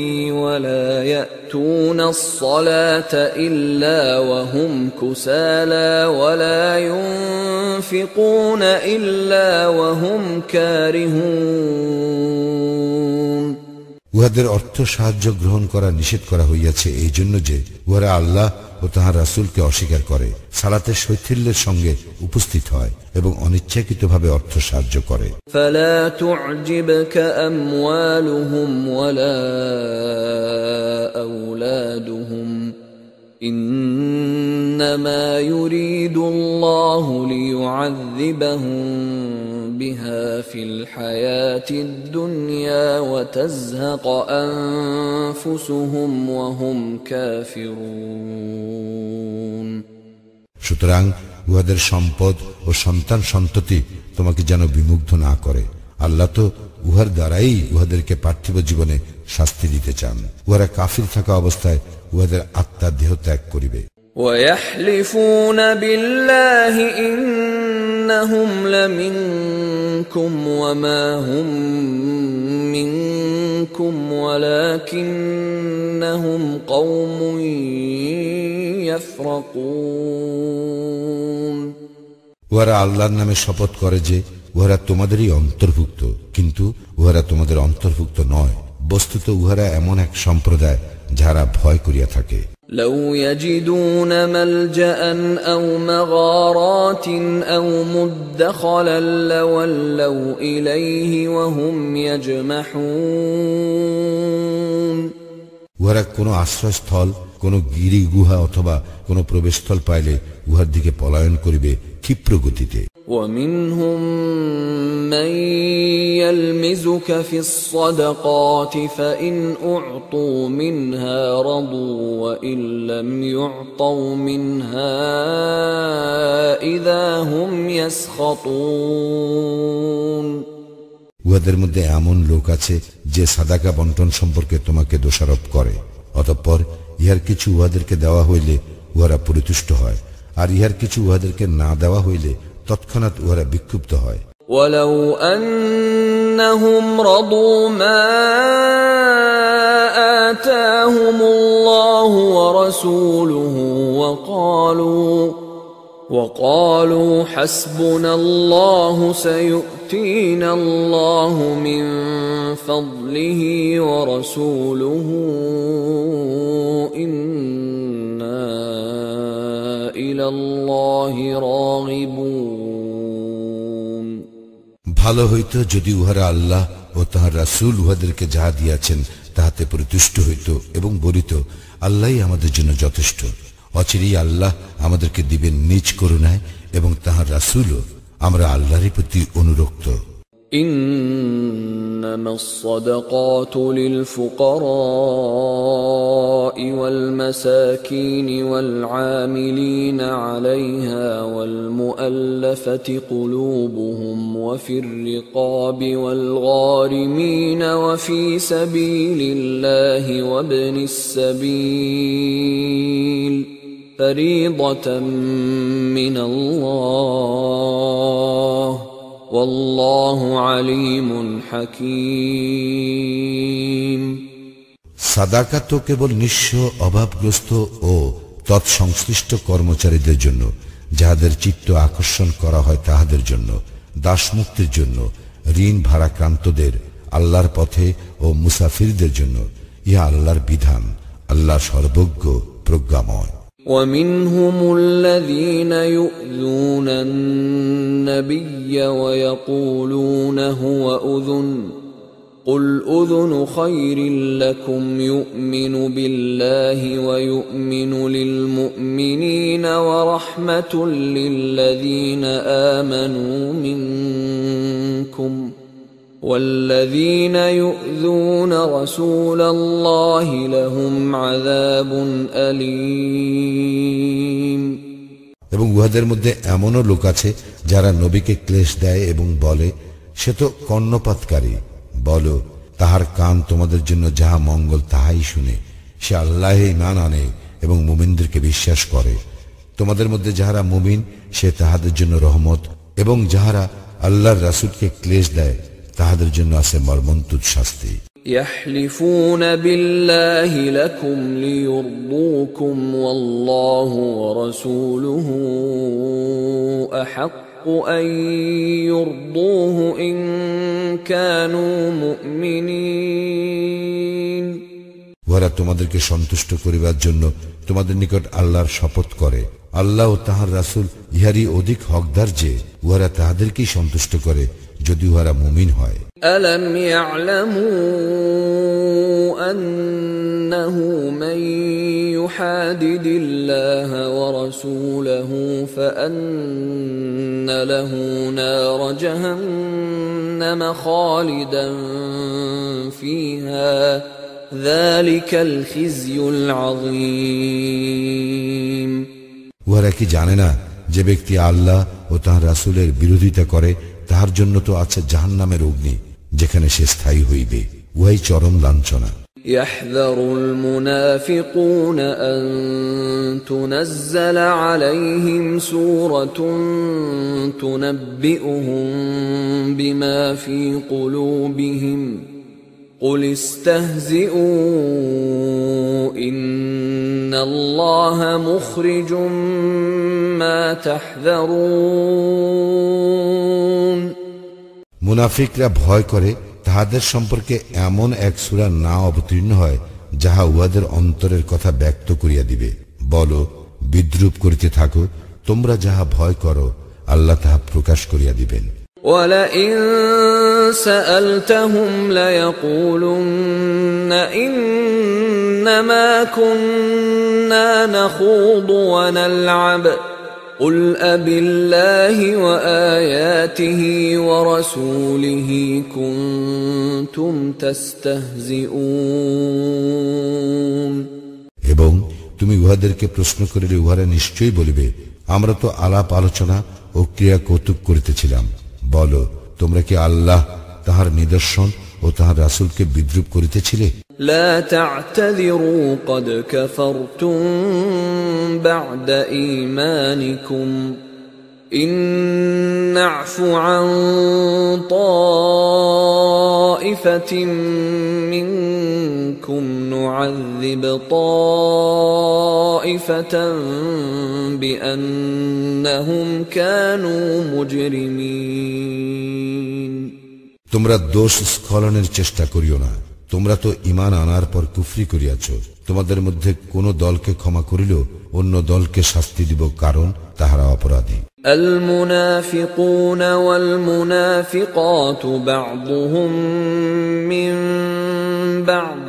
Speaker 1: ولا يأتون الصلاة إلا وهم كسالى ولا ينفقون إلا وهم كارهون।
Speaker 2: উহাদের অর্থ সাহায্য গ্রহণ করা নিষেধ করা হইয়াছে এই জন্য যে উহারা আল্লাহ ও তাহার রাসূলকে অস্বীকার করে, সালাতের শৈথিল্যের সঙ্গে উপস্থিত হয় এবং অনিচ্ছাকৃতভাবে অর্থ সাহায্য করে।
Speaker 1: فلا تعجبك أموالهم ولا أولادهم إنما يريد الله ليعذبهم بها في الحياة الدنيا وتزهق أنفسهم وهم كافرون।
Speaker 2: সুতরাং উহাদের সম্পদ ও সন্তান সন্ততি তোমাকে যেন বিমুগ্ধ না করে। আল্লাহ তো উহার দ্বারাই উহাদেরকে পার্থিব জীবনে শাস্তি দিতে চান। উহারা কাফির থাকা অবস্থায় উহাদের আত্মা দেহ ত্যাগ করিবে।
Speaker 1: ويحلفون بالله إنهم لمنكم وما هم منكم ولكنهم ولكنهم قوم يفرقون
Speaker 2: উহারা আল্লাহর নামে শপথ করে যে উহারা তোমাদেরই অন্তর্ভুক্ত, কিন্তু উহারা তোমাদের অন্তর্ভুক্ত নয়। বস্তুত উহারা এমন এক সম্প্রদায় যারা ভয় করিয়া থাকে।
Speaker 1: لو يجدون ملجأ أو مغارات أو مدخلا لولوا إليه وهم يجمحون
Speaker 2: উহারা কোনো আশ্রয়স্থল, কোনো গিরি গুহা অথবা কোনো প্রবেশস্থল পাইলে উহার দিকে পলায়ন করিবে ক্ষিপ্র গতিতে।
Speaker 1: ومنهم من يلمزك في الصدقات فإن أعطوا منها رضوا وإن لم يعطوا منها إذا هم يسخطون
Speaker 2: উহাদের মধ্যে এমন লোক আছে যে সাদাকা বন্টন সম্পর্কে তোমাকে দোষারোপ করে, অতঃপর ইহার কিছু উহাদেরকে দেওয়া হইলে উহারা পরিতুষ্ট হয়, আর ইহার কিছু উহাদেরকে না দেওয়া হইলে তৎক্ষণাৎ উহারা বিক্ষুব্ধ হয়।
Speaker 1: ولو أنهم رضوا ما آتاهم الله ورسوله وقالوا حسبنا الله سيؤتينا الله من فضله ورسوله إنا إلى الله راغبون
Speaker 2: ভালো হইত যদি উহারা আল্লাহ ও তাহার রাসূল উহাদেরকে যাহা দিয়াছেন তাহাতে পরিতুষ্ট হইত এবং বলিত, আল্লাহই আমাদের জন্য যথেষ্ট। অচিরেই আল্লাহ আমাদেরকে দিবেন নিজ করুণায় এবং তাহার রাসূলও আমরা আল্লাহরই প্রতি অনুরক্ত।
Speaker 1: إنما الصدقات للفقراء والمساكين والعاملين عليها والمؤلفة قلوبهم وفي الرقاب والغارمين وفي سبيل الله وابن السبيل فريضة من الله والله عليم حكيم
Speaker 2: সাদাকা তো কেবল নিঃস্ব, অভাবগ্রস্ত ও তৎসংশ্লিষ্ট কর্মচারীদের জন্য, যাহাদের চিত্ত আকর্ষণ করা হয় তাহাদের জন্য, দাসমুক্তির জন্য, ঋণ ভারাক্রান্তদের, আল্লাহর পথে ও মুসাফিরদের জন্য। ইহা আল্লাহর বিধান, আল্লাহ সর্বজ্ঞ প্রজ্ঞাময়।
Speaker 1: ومنهم الذين يؤذون النبي ويقولون هو أذن قل أذن خير لكم يؤمن بالله ويؤمن للمؤمنين ورحمة للذين آمنوا منكم والذين يؤذون رسول الله لهم عذاب أليم
Speaker 2: এবং উহাদের মধ্যে এমনও লোক আছে যারা নবীকে ক্লেশ দেয় এবং বলে, সে তো কর্ণপাতকারী। বলো, তাহার কান তোমাদের জন্য যাহা মঙ্গল তাহাই শুনে। সে আল্লাহে ঈমান আনে এবং মুমিনদেরকে বিশ্বাস করে। তোমাদের মধ্যে যাহারা মুমিন সে তাহাদের জন্য রহমত, এবং যাহারা আল্লাহর রাসূলকে ক্লেশ দেয় তাহাদের জন্য আছে মর্মন্তুদ শাস্তি।
Speaker 1: يحلفون بالله لكم ليرضوكم والله ورسوله أحق أن يرضوه إن كانوا مؤمنين
Speaker 2: ওরা তোমাদেরকে সন্তুষ্ট করিবার জন্য তোমাদের নিকট আল্লাহর শপথ করে। আল্লাহ ও তাহার রাসূল ইহারই অধিক হকদার যে উহারা তাহাদেরকেই সন্তুষ্ট করে যদি উহারা মুমিন হয়।
Speaker 1: ألم يعلموا أنه من يحادد الله ورسوله فأن له نار جهنم خالدا فيها ذلك الخزي العظيم
Speaker 2: উহারা কি জানে না যে ব্যক্তি আল্লাহ ও তাহার রাসূলের বিরোধিতা করে তাহার জন্য তো আছে জাহান্নামের অগ্নি, যেখানে সে স্থায়ী হইবে। উহাই চরম লাঞ্ছনা।
Speaker 1: يحذر المنافقون أن تنزل عليهم سورة تنبئهم بما في قلوبهم قل استهزئوا إن الله مخرج ما تحذرون
Speaker 2: মুনাফিকরা ভয় করে তাহাদের সম্পর্কে এমন এক সূরা না অবতীর্ণ হয় যাহা উহাদের অন্তরের কথা ব্যক্ত করিয়া দিবে। বলো, বিদ্রূপ করিতে থাকো, তোমরা যাহা ভয় করো আল্লাহ তাহা প্রকাশ করিয়া দিবেন।
Speaker 1: وَلَئِن سَأَلْتَهُمْ لَيَقُولُنَّ إِنَّمَا كُنَّا نَخُوضُ وَنَلْعَبُ قُلْ أَبِاللَّهِ وَآيَاتِهِ وَرَسُولِهِ كُنتُمْ تَسْتَهْزِئُونَ
Speaker 2: এবং তুমি উহাদেরকে প্রশ্ন করিলে উহারা নিশ্চয়ই বলিবে, আমরা তো আলাপ আলোচনা ও ক্রিয়া কৌতুক করিতেছিলাম। বলো, তোমরা কি আল্লাহ, তাহার নিদর্শন ও তাহার রাসূলকে বিদ্রূপ করিতেছিলে?
Speaker 1: لا تعتذروا قد كفرتم بعد إيمانكم إن نعف عن طائفة منكم نعذب طائفة بأنهم كانوا مجرمين
Speaker 2: তোমরা দোষ স্খলনের চেষ্টা করিও না, তোমরা তো ঈমান আনার পর কুফরি করিয়াছ। তোমাদের মধ্যে কোন দলকে ক্ষমা করিল অন্য দলকে শাস্তি দিব, কারণ তাহারা অপরাধী।
Speaker 1: المنافقون والمنافقات بعضهم من بعض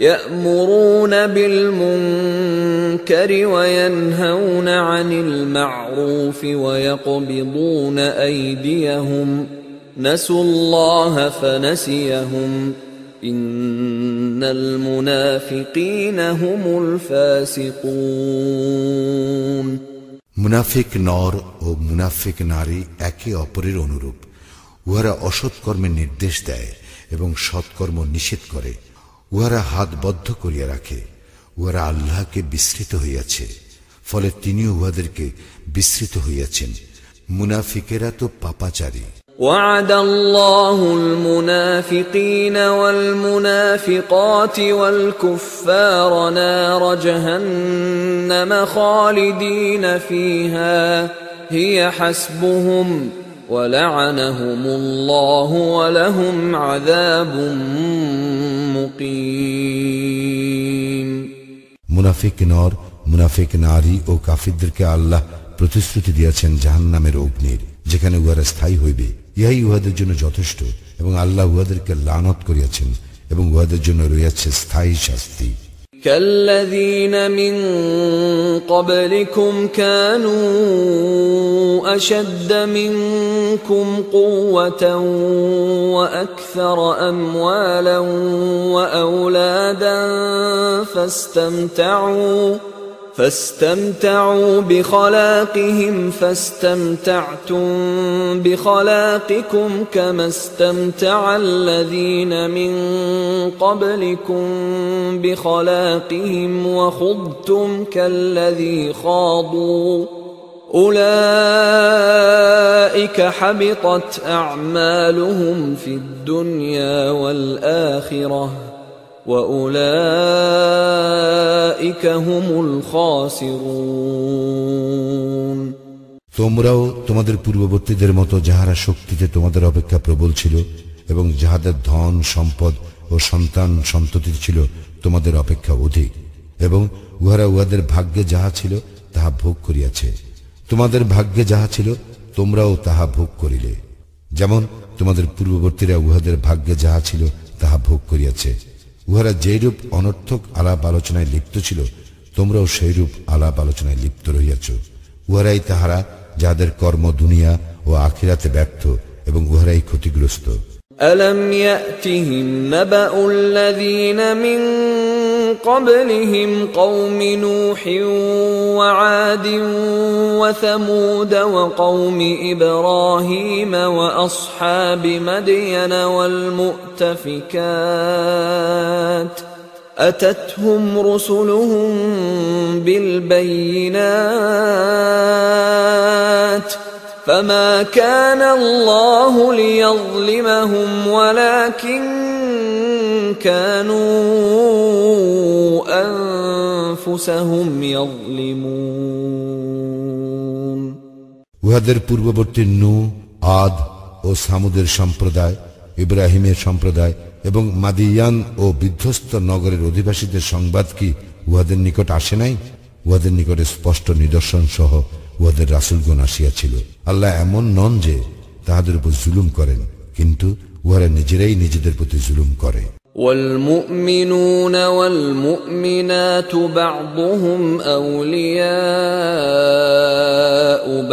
Speaker 1: يأمرون بالمنكر وينهون عن المعروف ويقبضون أيديهم نسوا الله فنسيهم إن المنافقين هم الفاسقون
Speaker 2: মুনাফিক নর ও মুনাফিক নারী একে অপরের অনুরূপ। উহারা অসৎ কর্মের নির্দেশ দেয় এবং সৎকর্ম নিষেধ করে। উহারা হাত বদ্ধ করিয়া রাখে। উহারা আল্লাহকে বিস্মৃত হইয়াছে, ফলে তিনিও উহাদেরকে বিস্মৃত হইয়াছেন। মুনাফিকেরা তো পাপাচারী।
Speaker 1: وعد الله المنافقين والمنافقات والكفار نار جهنم خالدين فيها هي حسبهم ولعنهم الله ولهم عذاب مقيم
Speaker 2: মুনাফিক নর, মুনাফিক নারী ও কাফিরদেরকে আল্লাহ প্রতিশ্রুতি দিয়েছেন জাহান্নামের অগ্নির, যেখানে উহারা স্থায়ী হইবে। ইহাই উহাদের জন্য যথেষ্ট, এবং আল্লাহ উহাদেরকে লানত করিয়াছেন এবং উহাদের জন্য রয়েছে স্থায়ী শাস্তি।
Speaker 1: كالذين من قبلكم كانوا أشد منكم قوة وأكثر أموالا وأولادا فاستمتعوا بخلاقهم فاستمتعتم بخلاقكم كما استمتع الذين من قبلكم بخلاقهم وخضتم كالذي خاضوا أولئك حبطت أعمالهم في الدنيا والآخرة وَأُولَئِكَ هُمُ الْخَاسِرُونَ
Speaker 2: তোমরাও তোমাদের পূর্ববর্তীদের মতো যাহারা শক্তিতে তোমাদের অপেক্ষা প্রবল ছিল এবং যাহাদের ধন সম্পদ ও সন্তান সন্ততি ছিল তোমাদের অপেক্ষা অধিক, এবং উহারা উহাদের ভাগ্যে যাহা ছিল তাহা ভোগ করিয়াছে। তোমাদের ভাগ্যে যাহা ছিল তোমরাও তাহা ভোগ করিলে, যেমন তোমাদের পূর্ববর্তীরা উহাদের ভাগ্যে যাহা ছিল তাহা ভোগ করিয়াছে। উহারা যেরূপ অনর্থক আলাপ আলোচনায় লিপ্ত ছিল, তোমরাও সেইরূপ আলাপ আলোচনায় লিপ্ত রহিয়াছ। উহারাই তাহারা যাদের কর্ম দুনিয়া ও আখিরাতে ব্যর্থ, এবং উহারাই ক্ষতিগ্রস্ত।
Speaker 1: ألم يأتهم نبأ الذين من قبلهم قوم نوح وعاد وثمود وقوم إبراهيم وأصحاب مدين والمؤتفكات أتتهم رسلهم بالبينات فما كان الله ليظلمهم ولكن كانوا أنفسهم يظلمون
Speaker 2: উহাদের পূর্ববর্তী নূহ, আদ ও সামুদের সম্প্রদায়, ইব্রাহিমের সম্প্রদায় এবং মাদিয়ান ও বিধ্বস্ত নগরের অধিবাসীদের সংবাদ কি উহাদের নিকট আসে নাই? উহাদের নিকটে স্পষ্ট নিদর্শন সহ উহাদের রাসূলগণ আসিয়াছিল। আল্লাহ এমন নন যে তাহাদের উপর জুলুম করেন, কিন্তু উহারা নিজেরাই নিজেদের প্রতি জুলুম করে।
Speaker 1: والمؤمنون والمؤمنات بعضهم أولياء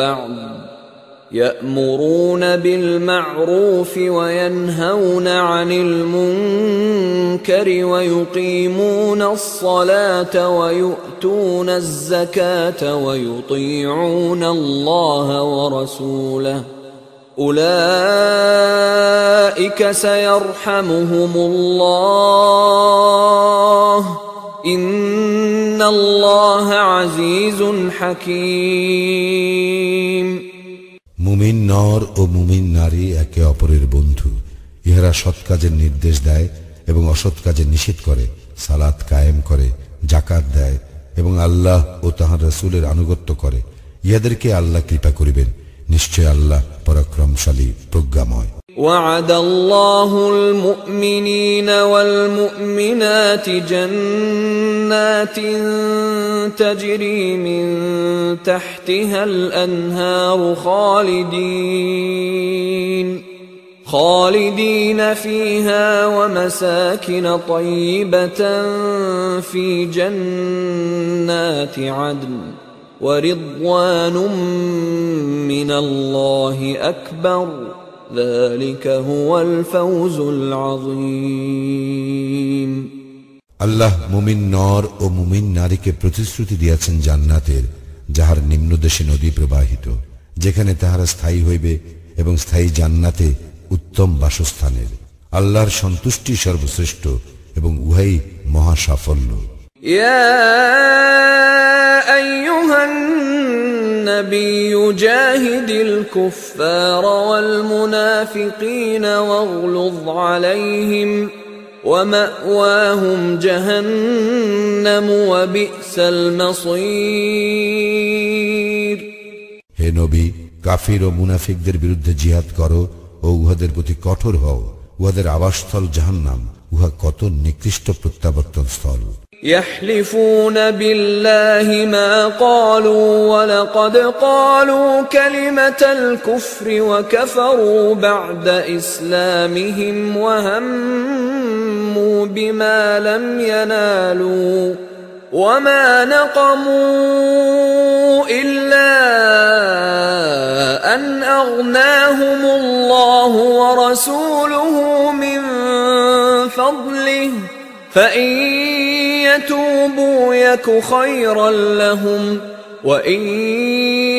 Speaker 1: بعض يأمرون بالمعروف وينهون عن المنكر ويقيمون الصلاة ويؤتون الزكاة ويطيعون الله ورسوله أولئك سيرحمهم الله إن الله عزيز حكيم
Speaker 2: মুমিন নর ও মুমিন নারী একে অপরের বন্ধু। ইহারা সৎ কাজের নির্দেশ দেয় এবং অসৎ কাজের নিষেধ করে, সালাত কায়েম করে, যাকাত দেয় এবং আল্লাহ ও তাঁহার রাসূলের আনুগত্য করে। ইহাদেরকে আল্লাহ কৃপা করিবেন, নিশ্চয় আল্লাহ পরাক্রমশালী, প্রজ্ঞাময়।
Speaker 1: وعد الله المؤمنين والمؤمنات جنات تجري من تحتها الأنهار خالدين فيها ومساكن طيبة في جنات عدن ورضوان من الله أكبر ذلك هو الفوز العظيم
Speaker 2: আল্লাহ মুমিন নর ও মুমিন নারীকে প্রতিশ্রুতি দিয়েছেন জান্নাতের, যাহার নিম্নদেশে নদী প্রবাহিত, যেখানে তাহারা স্থায়ী হইবে এবং স্থায়ী জান্নাতে উত্তম বাসস্থানের। আল্লাহর সন্তুষ্টি সর্বশ্রেষ্ঠ এবং উহাই মহা সাফল্য।
Speaker 1: ইয়া আইয়ুহান النبي جاهد الكفار والمنافقين واغلظ عليهم ومأواهم جهنم وبئس المصير
Speaker 2: হে নবী, কাফির ও মুনাফিকদের বিরুদ্ধে জিহাদ করো ও উহাদের প্রতি কঠোর হও। উহাদের আবাসস্থল জাহান্নাম, উহা কত নিকৃষ্ট প্রত্যাবর্তন স্থল।
Speaker 1: يحلفون بالله ما قالوا ولقد قالوا كلمة الكفر وكفروا بعد إسلامهم وهموا بما لم ينالوا وما نقموا إلا أن أغناهم الله ورسوله من فضله فإن يتوبوا يك خيرا لهم وإن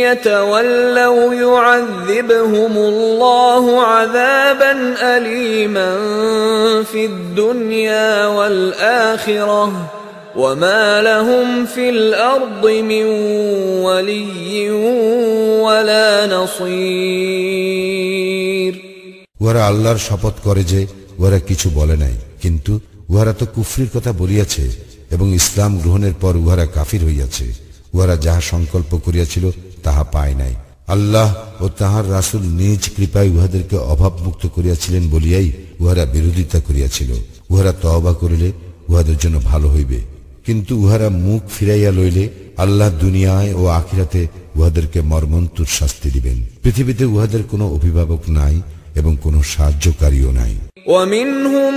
Speaker 1: يتولوا يعذبهم الله عذابا أليما في الدنيا والآخرة وما لهم في الأرض من ولي ولا نصير
Speaker 2: ওরা আল্লাহর শপথ করে যে ওরা কিছু বলে নাই, কিন্তু উহারা তো কুফরির কথা বলিয়াছে এবং ইসলাম গ্রহণের পর উহারা কাফির হইয়াছে। উহারা যাহা সংকল্প করিয়াছিল তাহা পায় নাই। আল্লাহ ও তাহার রাসূল নিজ কৃপায় উহাদেরকে অভাবমুক্ত করিয়াছিলেন বলিয়াই উহারা বিরোধিতা করিয়াছিল। উহারা তওবা করিলে উহাদের জন্য ভালো হইবে, কিন্তু উহারা মুখ ফিরাইয়া লইলে আল্লাহ দুনিয়ায় ও আখিরাতে উহাদেরকে মর্মন্তুর শাস্তি দিবেন। পৃথিবীতে উহাদের কোনো অভিভাবক নাই এবং কোনো সাহায্যকারীও নাই।
Speaker 1: ومنهم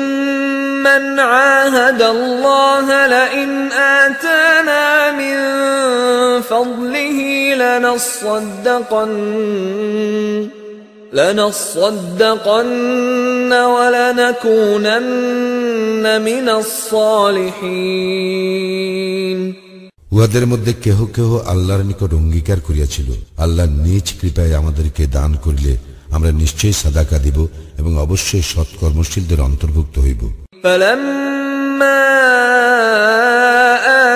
Speaker 1: من عاهد الله لئن آتانا من فضله لنصدقن ولنكونن من الصالحين
Speaker 2: উহাদের মধ্যে কেহ কেহ আল্লাহর নিকট অঙ্গীকার করিয়াছিল, আল্লাহ নিজ কৃপায় আমাদেরকে দান করিলে আমরা নিশ্চয়ই সাদাকা দিব এবং অবশ্যই সৎকর্মশীলদের অন্তর্ভুক্ত হইব।
Speaker 1: فلما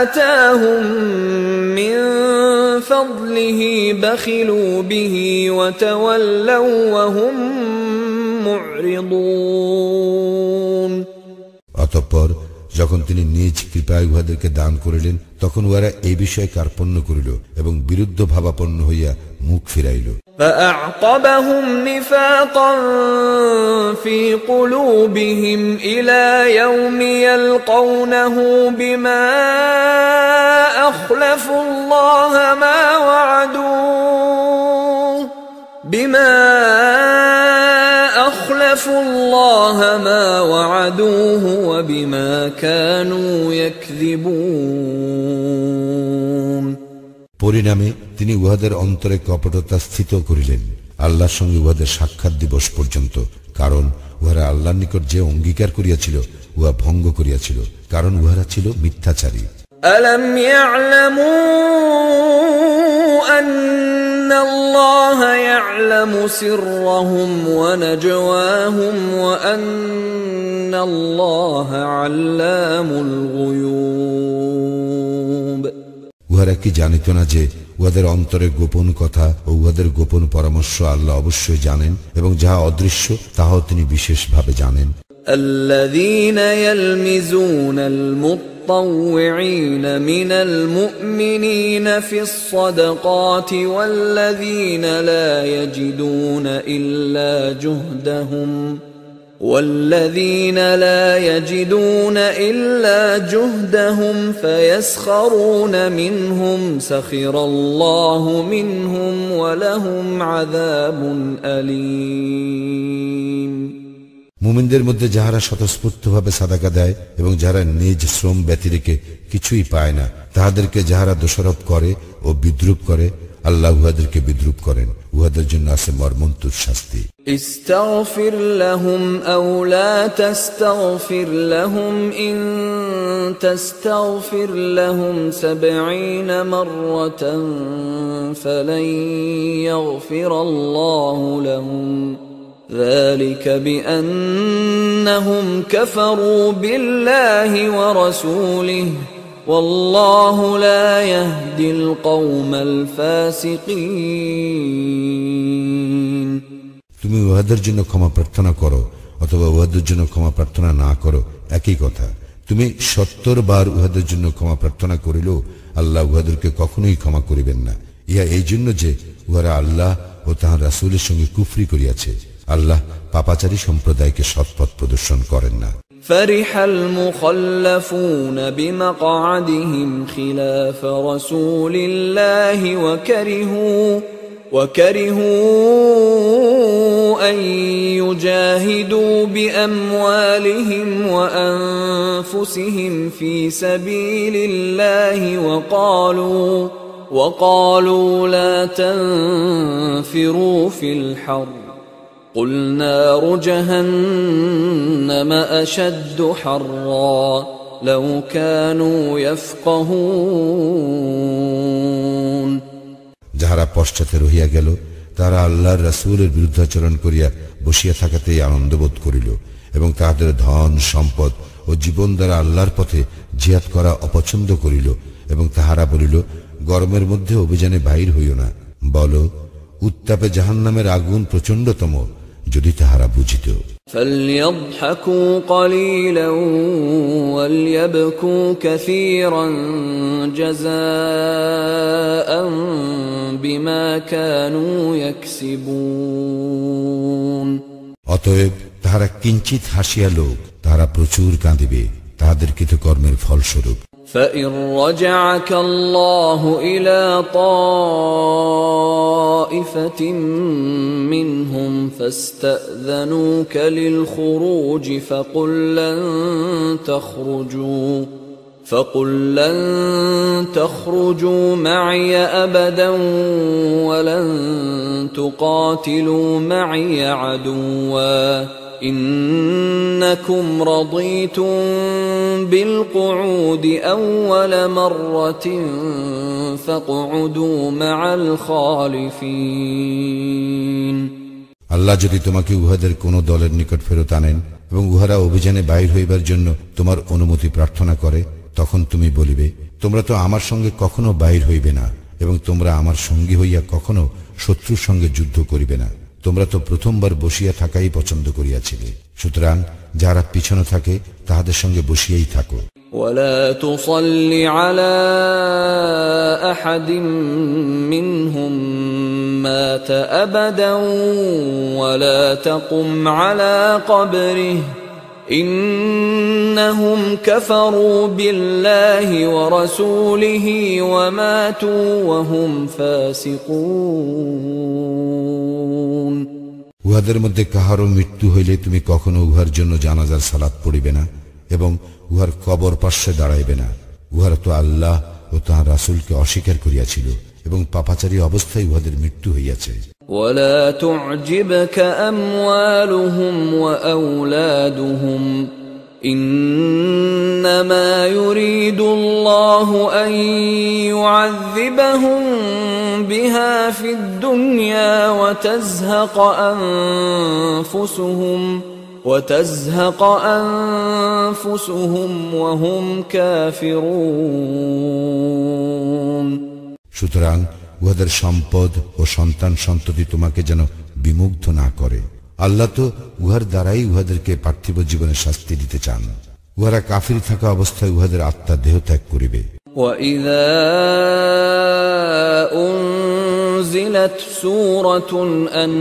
Speaker 1: آتاهم من فضله فضله بخلوا به وتولوا وهم معرضون
Speaker 2: অতঃপর যখন তিনি নিজ কৃপায় উহাদেরকে দান করিলেন তখন উহারা এই বিষয়ে কার্পণ্য করিল এবং বিরুদ্ধ ভাবাপন্ন হইয়া মুখ ফিরাইল।
Speaker 1: فأعقبهم نفاقا في قلوبهم إلى يوم يلقونه بما أخلفوا الله ما وعدوه وبما كانوا يكذبون
Speaker 2: পরিণামে তিনি উহাদের অন্তরে কপটতা স্থিত করিলেন আল্লাহর সঙ্গে উহাদের সাক্ষাৎ দিবস পর্যন্ত, কারণ উহারা আল্লাহর নিকট যে অঙ্গীকার করিয়াছিল উহা ভঙ্গ করিয়াছিল, কারণ উহারা ছিল মিথ্যাচারী।
Speaker 1: ألم يعلموا أن الله يعلم سرهم ونجواهم وأن الله علام الغيوب
Speaker 2: উহারা কি জানিত না যে উহাদের অন্তরে গোপন কথা ও উহাদের গোপন পরামর্শ আল্লাহ অবশ্যই জানেন এবং যাহা অদৃশ্য তাহাও তিনি বিশেষভাবে জানেন।
Speaker 1: الذين يلمزون المطوعين من المؤمنين في الصدقات والذين لا يجدون إلا جهدهم فيسخرون منهم سخر الله منهم ولهم عذاب أليم
Speaker 2: মুমিনদের মধ্যে যাহারা স্বতঃস্ফূর্তভাবে সাদাকা দেয় এবং যাহারা নিজ শ্রম ব্যতিরেকে কিছুই পায় না, তাহাদেরকে যাহারা দোষারোপ করে ও বিদ্রুপ করে, আল্লাহ উহাদেরকে বিদ্রুপ করেন। উহাদের জন্য আছে মর্মন্তুদ শাস্তি।
Speaker 1: استغفر لهم أو لا تستغفر لهم إن تستغفر لهم 70 مرة فلن يغفر الله لهم ذلك بأنهم كفروا بالله ورسوله والله لا يهدي القوم الفاسقين
Speaker 2: তুমি উহাদের জন্য ক্ষমা প্রার্থনা করো অথবা উহাদের জন্য ক্ষমা প্রার্থনা না করো, একই কথা। তুমি 70 বার উহাদের জন্য ক্ষমা প্রার্থনা করিলেও আল্লাহ উহাদেরকে কখনোই ক্ষমা করিবেন না। ইহা এই জন্য যে উহারা আল্লাহ ও তাহার রাসূলের সঙ্গে কুফরি করিয়াছে। আল্লাহ পাপাচারী সম্প্রদায়কে সৎপথ প্রদর্শন করেন না।
Speaker 1: فرح المخلفون بمقعدهم خلاف رسول الله وكرهوا أن يجاهدوا بأموالهم وأنفسهم في سبيل الله وقالوا لا تنفروا في الحر قل نار جهنم أشد حرا لو كانوا يفقهون
Speaker 2: যাহারা পশ্চাতে রহিয়া গেল তারা আল্লাহর রাসূলের বিরুদ্ধাচরণ করিয়া বসিয়া থাকাতেই আনন্দবোধ করিল এবং তাহাদের ধন সম্পদ ও জীবন দ্বারা আল্লাহর পথে জিহাদ করা অপছন্দ করিল এবং তাহারা বলিল, গরমের মধ্যে অভিযানে বাহির হইও না। বলো, উত্তাপে জাহান্নামের আগুন প্রচণ্ডতম, যদি তাহারা বুঝিত।
Speaker 1: فليضحكوا قليلا وليبكوا كثيرا جزاء بما كانوا يكسبون
Speaker 2: অতএব তাহারা কিঞ্চিত হাসিয়া লোক, তাহারা প্রচুর কাঁদিবে তাহাদের কৃতকর্মের ফলস্বরূপ।
Speaker 1: فإن رجعك الله إلى طائفة منهم فاستأذنوك للخروج فقل لن تخرجوا معي أبدا ولن تقاتلوا معي عدوا إنكم رضيتم بالقعود أول مرة فاقعدوا مع الخالفين
Speaker 2: আল্লাহ যদি তোমাকে উহাদের কোন দলের নিকট ফেরত আনেন এবং উহারা অভিযানে বাইর হইবার জন্য তোমার অনুমতি প্রার্থনা করে, তখন তুমি বলিবে, তোমরা তো আমার সঙ্গে কখনো বাইর হইবে না, এবং তোমরা আমার সঙ্গী হইয়া কখনো শত্রুর সঙ্গে যুদ্ধ করিবে না। তোমরা তো প্রথমবার বসিয়া থাকাই পছন্দ করিয়াছিলে, সুতরাং যারা পিছনে থাকে তাহাদের সঙ্গে বসিয়াই থাকো।
Speaker 1: ولا تصل على أحد منهم مات أبدا ولا تقم على قبره إنهم كفروا بالله ورسوله وماتوا وهم فاسقون।
Speaker 2: উহাদের মধ্যে কাহারও মৃত্যু হইলে তুমি কখনো উহার জন্য জানাজার সালাত পড়িবে না এবং উহার কবর পার্শ্বে দাঁড়াইবে না। উহারা তো আল্লাহ ও তাঁর রাসূলকে অস্বীকার করিয়াছিল এবং পাপাচারী অবস্থায় উহাদের মৃত্যু হইয়াছে।
Speaker 1: ولا تعجبك أموالهم وأولادهم إنما يريد الله أن يعذبهم بها في الدنيا وتزهق أنفسهم وهم كافرون।
Speaker 2: সুতরাং উহাদের সম্পদ ও সন্তান সন্ততি তোমাকে যেন বিমুগ্ধ না করে। আল্লাহ তো উহার দ্বারাই উহাদেরকে পার্থিব জীবনে শাস্তি দিতে চান। উহারা কাফির থাকা অবস্থায় উহাদের আত্মা দেহ ত্যাগ করিবে।
Speaker 1: وَإِذَا أُنزِلَتْ سُورَةٌ أَنْ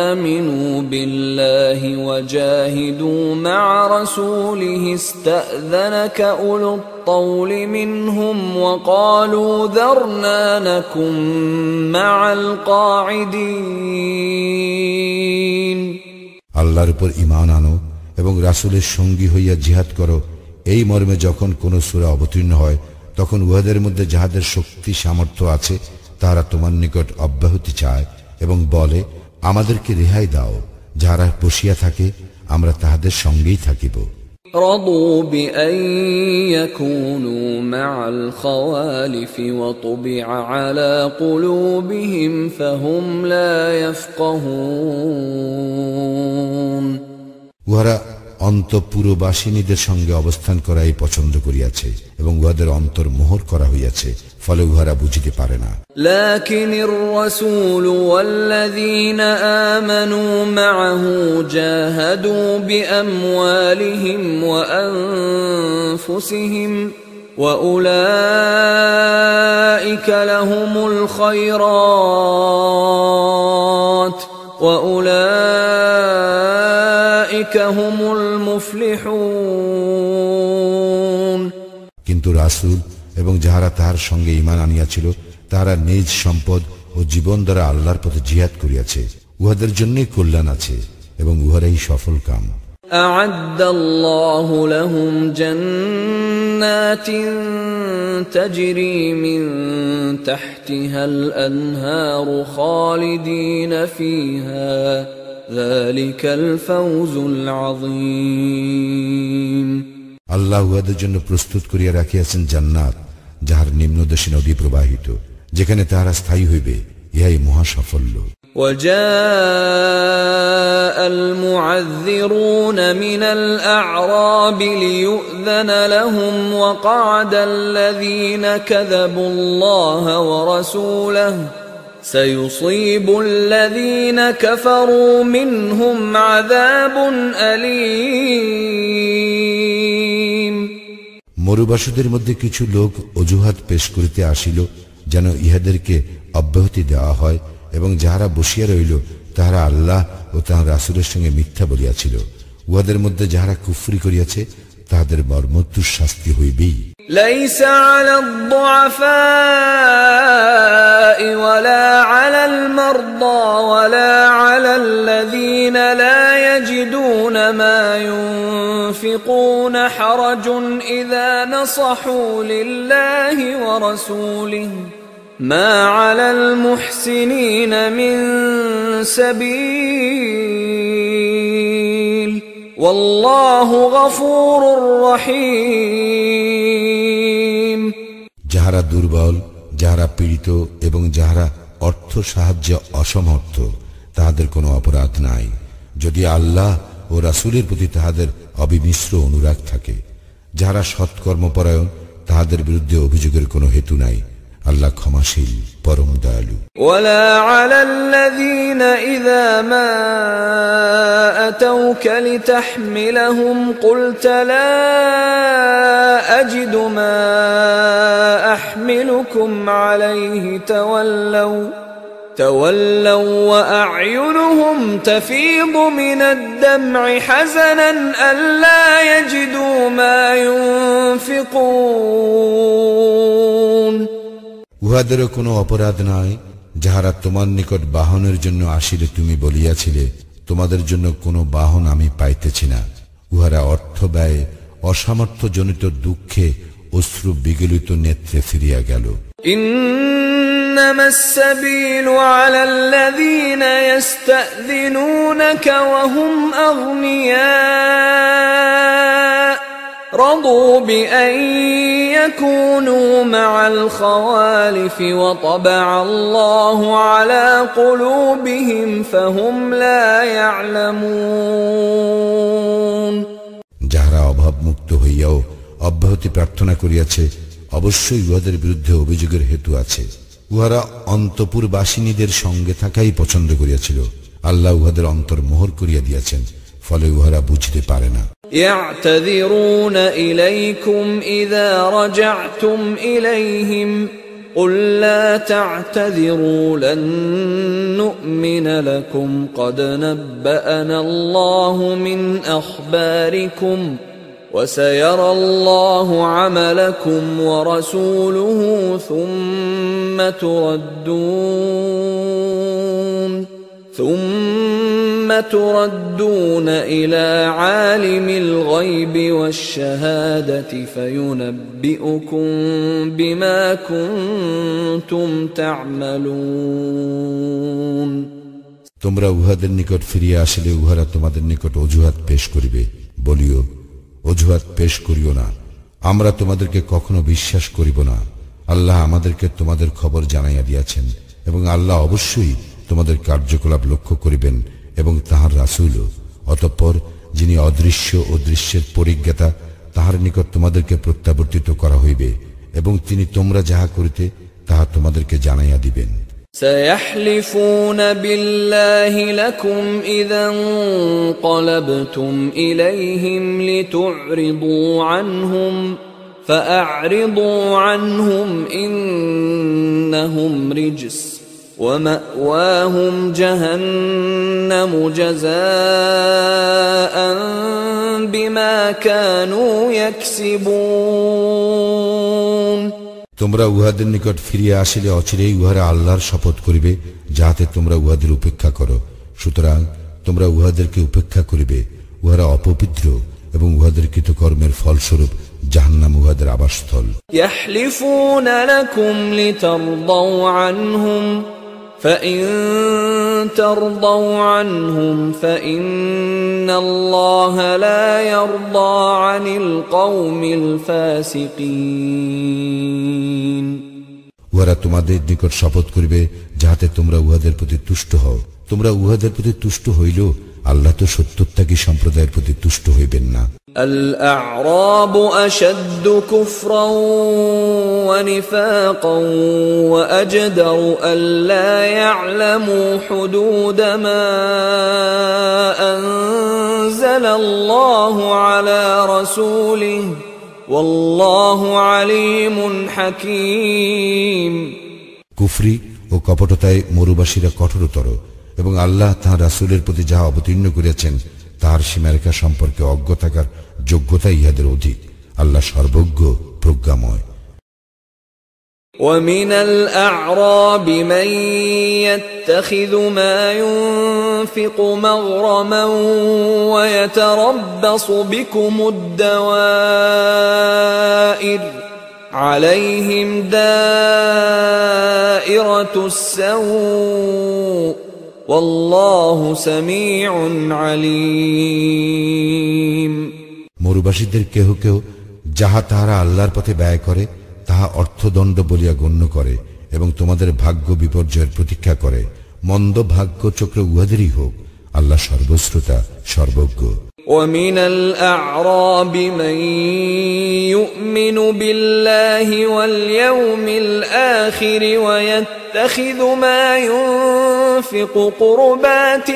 Speaker 1: آمِنُوا بِاللَّهِ وَجَاهِدُوا مَعَ رَسُولِهِ اسْتَأْذَنَكَ أُولُو الطَّوْلِ مِنْهُمْ وَقَالُوا ذَرْنَا نَكُنْ مَعَ الْقَاعِدِينَ।
Speaker 2: আল্লাহর উপর ঈমান আনো এবং রাসূলের সঙ্গী হইয়া জিহাদ করো, এই মর্মে যখন কোন সূরা অবতীর্ণ হয় তখন উহাদের মধ্যে যাহাদের শক্তি সামর্থ্য আছে তারা তোমার নিকট অব্যাহতি চায় এবং বলে, আমাদেরকে রেহাই দাও। যারা বসিয়া থাকে আমরা তাহাদের সঙ্গেই থাকিব।
Speaker 1: رضوا بأن يكونوا مع الخوالف وطبع على قلوبهم فهم لا يفقهون।
Speaker 2: উহারা অন্তঃপুরবাসিনীদের সঙ্গে অবস্থান করাই পছন্দ করিয়াছে এবং উহাদের অন্তর মোহর করা হইয়াছে, ফলে উহারা বুঝিতে পারে না।
Speaker 1: لكن الرسول والذين آمنوا معه جاهدوا بأموالهم وأنفسهم وأولئك لهم الخيرات وأولئك هم المفلحون।
Speaker 2: কিন্তু রাসূল এবং যাহারা তাহার সঙ্গে ঈমান আনিয়াছিল তাহারা নিজ সম্পদ ও জীবন দ্বারা আল্লাহর পথে জিহাদ করিয়াছে, উহাদের জন্যই কল্যাণ আছে এবং উহারাই সফল কাম।
Speaker 1: أعد الله لهم جنات تجري من تحتها الأنهار خالدين فيها ذلك الفوز العظيم।
Speaker 2: আল্লাহ উহাদের জন্য প্রস্তুত করিয়া রাখিয়াছেন জান্নাত, যাহার নিম্নদেশে নদী প্রবাহিত, যেখানে তাহারা স্থায়ী হইবে, ইহাই মহা সাফল্য।
Speaker 1: وجاء المعذرون من الأعراب ليؤذن لهم وقعد الذين كذبوا الله ورسوله سيصيب الذين كفروا منهم عذاب أليم।
Speaker 2: মরুবাসীদের মধ্যে কিছু লোক অজুহাত পেশ করিতে আসিল যেন ইহাদেরকে অব্যাহতি দেওয়া হয়, এবং যাহারা বসিয়া রইল তাহারা আল্লাহ ও তাঁর রাসূলের সঙ্গে মিথ্যা বলিয়াছিল। উহাদের মধ্যে যাহারা কুফরি করিয়াছে তাহাদের মর্মন্তুদ শাস্তি হইবেই।
Speaker 1: ليس على الضعفاء ولا على المرضى ولا على الذين لا يجدون ما ينفقون حرج إذا نصحوا لله ورسوله ما على المحسنين من سبيل والله غفور رحيم।
Speaker 2: যাহারা দুর্বল, যাহারা পীড়িত এবং যাহারা অর্থ সাহায্যে অসমর্থ তাহাদের কোনো অপরাধ নাই, যদি আল্লাহ ও রাসূলের প্রতি তাহাদের অবিমিশ্র অনুরাগ থাকে। যাহারা সৎকর্মপরায়ণ তাহাদের বিরুদ্ধে অভিযোগের কোনো হেতু নাই। আল্লাহ ক্ষমাশীল পরম দয়ালু।
Speaker 1: ولا على الذين إذا ما أتوك لتحملهم قلت لا أجد ما أحملكم عليه تولوا وأعينهم تفيض من الدمع حزنا ألا يجدوا ما ينفقون।
Speaker 2: উহাদেরও কোনো অপরাধ নাই, যাহারা তোমার নিকট বাহনের জন্য আসিলে তুমি বলিয়াছিলে, তোমাদের জন্য কোনো বাহন আমি পাইতেছি না। উহারা অর্থ ব্যয়ে অসামর্থ্যজনিত দুঃখে অশ্রু বিগলিত নেত্রে ফিরিয়া গেল।
Speaker 1: إنما السبيل على الذين يستأذنونك وهم أغنياء رضوا بأن يكونوا مع الخوالف وطبع الله على قلوبهم فهم لا يعلمون।
Speaker 2: যাহারা অভাবমুক্ত হইয়াও অব্যাহতি প্রার্থনা করিয়াছে, অবশ্যই উহাদের বিরুদ্ধে অভিযোগের হেতু আছে। উহারা অন্তপুরবাসিনীদের সঙ্গে থাকাই পছন্দ করিয়াছিল, আল্লাহ উহাদের অন্তর মোহর করিয়া দিয়াছেন, ফলে উহারা বুঝতে পারে না।
Speaker 1: يعتذرون إليكم إذا رجعتم إليهم قل لا تعتذروا لن نؤمن لكم قد نبأنا الله من أخباركم وسيرى الله عملكم ورسوله ثم تردون إلى عالم الغيب والشهادة فينبئكم بما كنتم تعملون।
Speaker 2: তোমরা উহাদের নিকট ফিরিয়া আসিলে উহারা তোমাদের নিকট অজুহাত পেশ করিবে, বলিও অজুহাত পেশ করিও না, আমরা তোমাদেরকে কখনো বিশ্বাস করিব না। আল্লাহ আমাদেরকে তোমাদের খবর জানাইয়া দিয়াছেন এবং আল্লাহ অবশ্যই তোমাদের কার্যকলাপ লক্ষ্য করিবেন এবং তাহার রাসূলও। অতঃপর যিনি অদৃশ্য ও দৃশ্যের পরিজ্ঞাতা, তাহার নিকট তোমাদেরকে প্রত্যাবর্তিত করা হইবে এবং তিনি তোমরা যাহা করিতে তাহা তোমাদেরকে জানাইয়া দিবেন।
Speaker 1: سيحلفون بالله لكم إذا انقلبتم إليهم لتعرضوا عنهم فأعرضوا عنهم إنهم رجس ومأواهم جهنم جزاء بما كانوا يكسبون।
Speaker 2: তোমরা উহাদের নিকট ফিরিয়া আসিলে অচিরেই উহারা আল্লাহর শপথ করিবে, যাহাতে তোমরা উহাদের উপেক্ষা করো। সুতরাং তোমরা উহাদেরকে উপেক্ষা করিবে, উহারা অপবিত্র এবং উহাদের কৃতকর্মের ফলস্বরূপ জাহান্নাম উহাদের আবাসস্থল।
Speaker 1: يحلفون لكم لترضوا عنهم فإن ترضوا عنهم فإن الله لا يرضى عن القوم الفاسقين।
Speaker 2: উহারা তোমাদের নিকট শপথ করিবে, যাহাতে তোমরা উহাদের প্রতি তুষ্ট হও। তোমরা উহাদের প্রতি তুষ্ট হইলেও আল্লাহ তো সত্যত্যাগী সম্প্রদায়ের প্রতি তুষ্ট হইবেন না।
Speaker 1: الأعراب أشد كفرا ونفاقا وأجدر ألا يعلموا حدود ما أنزل الله على رسوله والله عليم حكيم।
Speaker 2: কুফরি ও কপটতায় মরুবাসীরা কঠোরতর এবং আল্লাহ তাঁর রাসূলের প্রতি যাহা অবতীর্ণ করিয়াছেন তাহার সীমারেখা সম্পর্কে অজ্ঞ থাকার যোগ্যতা ইহাদের অধিক। আল্লাহ সর্বজ্ঞ প্রজ্ঞাময়।
Speaker 1: ومن الأعراب من يتخذ ما ينفق مغرما ويتربص بكم الدوائر عليهم دائرة السوء والله سميع عليم।
Speaker 2: মরুবাসীদের কেহ কেহ যাহা তাহারা আল্লাহর পথে ব্যয় করে তাহা অর্থদণ্ড বলিয়া গণ্য করে এবং তোমাদের ভাগ্য বিপর্যয়ের প্রতীক্ষা করে। মন্দ ভাগ্য চক্র উহাদেরই হোক, আল্লাহ সর্বশ্রোতা সর্বজ্ঞ।
Speaker 1: ومن الأعراب من يؤمن بالله واليوم الآخر ويتخذ ما ينفق قربات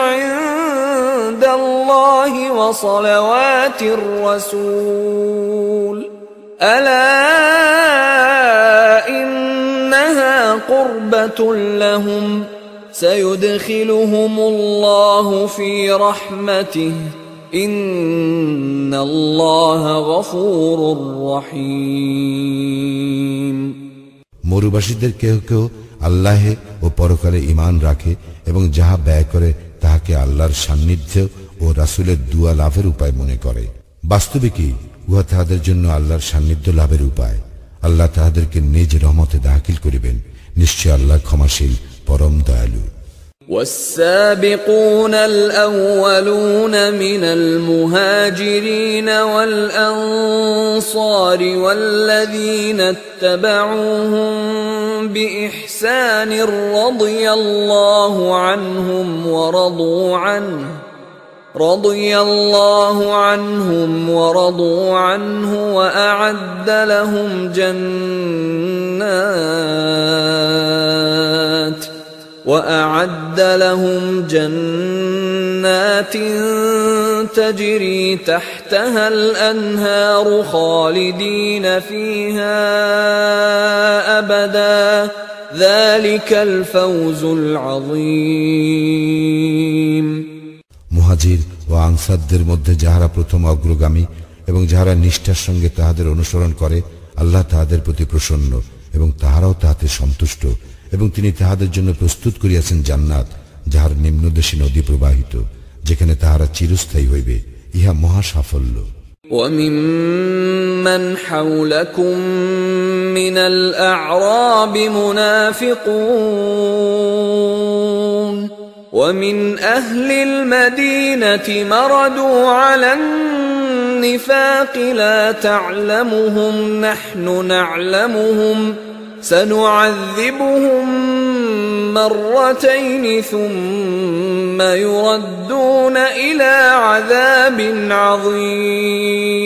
Speaker 1: عند الله وصلوات الرسول ألا إنها قربة لهم سيدخلهم الله في رحمته إن الله غفور رحيم
Speaker 2: মরুবাসীদের কেহ কেউ আল্লাহে ও পরকালে ঈমান রাখে এবং যাহা ব্যয় করে তাহাকে আল্লাহর সান্নিধ্য ও রাসূলের দুয়া লাভের উপায় মনে করে। বাস্তবে কি উহা তাহাদের জন্য আল্লাহর সান্নিধ্য লাভের উপায়। আল্লাহ তাহাদেরকে নিজ রহমতে দাখিল করিবেন। নিশ্চয় আল্লাহ ক্ষমাশীল পরম দয়ালু।
Speaker 1: والسابقون الأولون من المهاجرين والأنصار والذين اتبعوهم بإحسان رضي الله عنهم ورضوا عنه وأعد لهم جنات تجري تحتها الأنهار خالدين فيها أبدا ذلك الفوز العظيم
Speaker 2: মুহাজির ও আনসারদের মধ্যে যাহারা প্রথম অগ্রগামী এবং যাহারা নিষ্ঠার সঙ্গে তাহাদের অনুসরণ করে, আল্লাহ তাহাদের প্রতি প্রসন্ন এবং তাহারাও তাহাতে সন্তুষ্ট, এবং তিনি তাহাদের জন্য প্রস্তুত করিয়াছেন জান্নাত যাহার নিম্নদেশে নদী প্রবাহিত, যেখানে তাহারা চিরস্থায়ী হইবে। ইহা মহা সাফল্য।
Speaker 1: وممن حولكم من الأعراب منافقون ومن أهل المدينة مردوا على النفاق لا تعلمهم نحن نعلمهم سنعذبهم مرتين ثم يردون إلى عذاب عظيم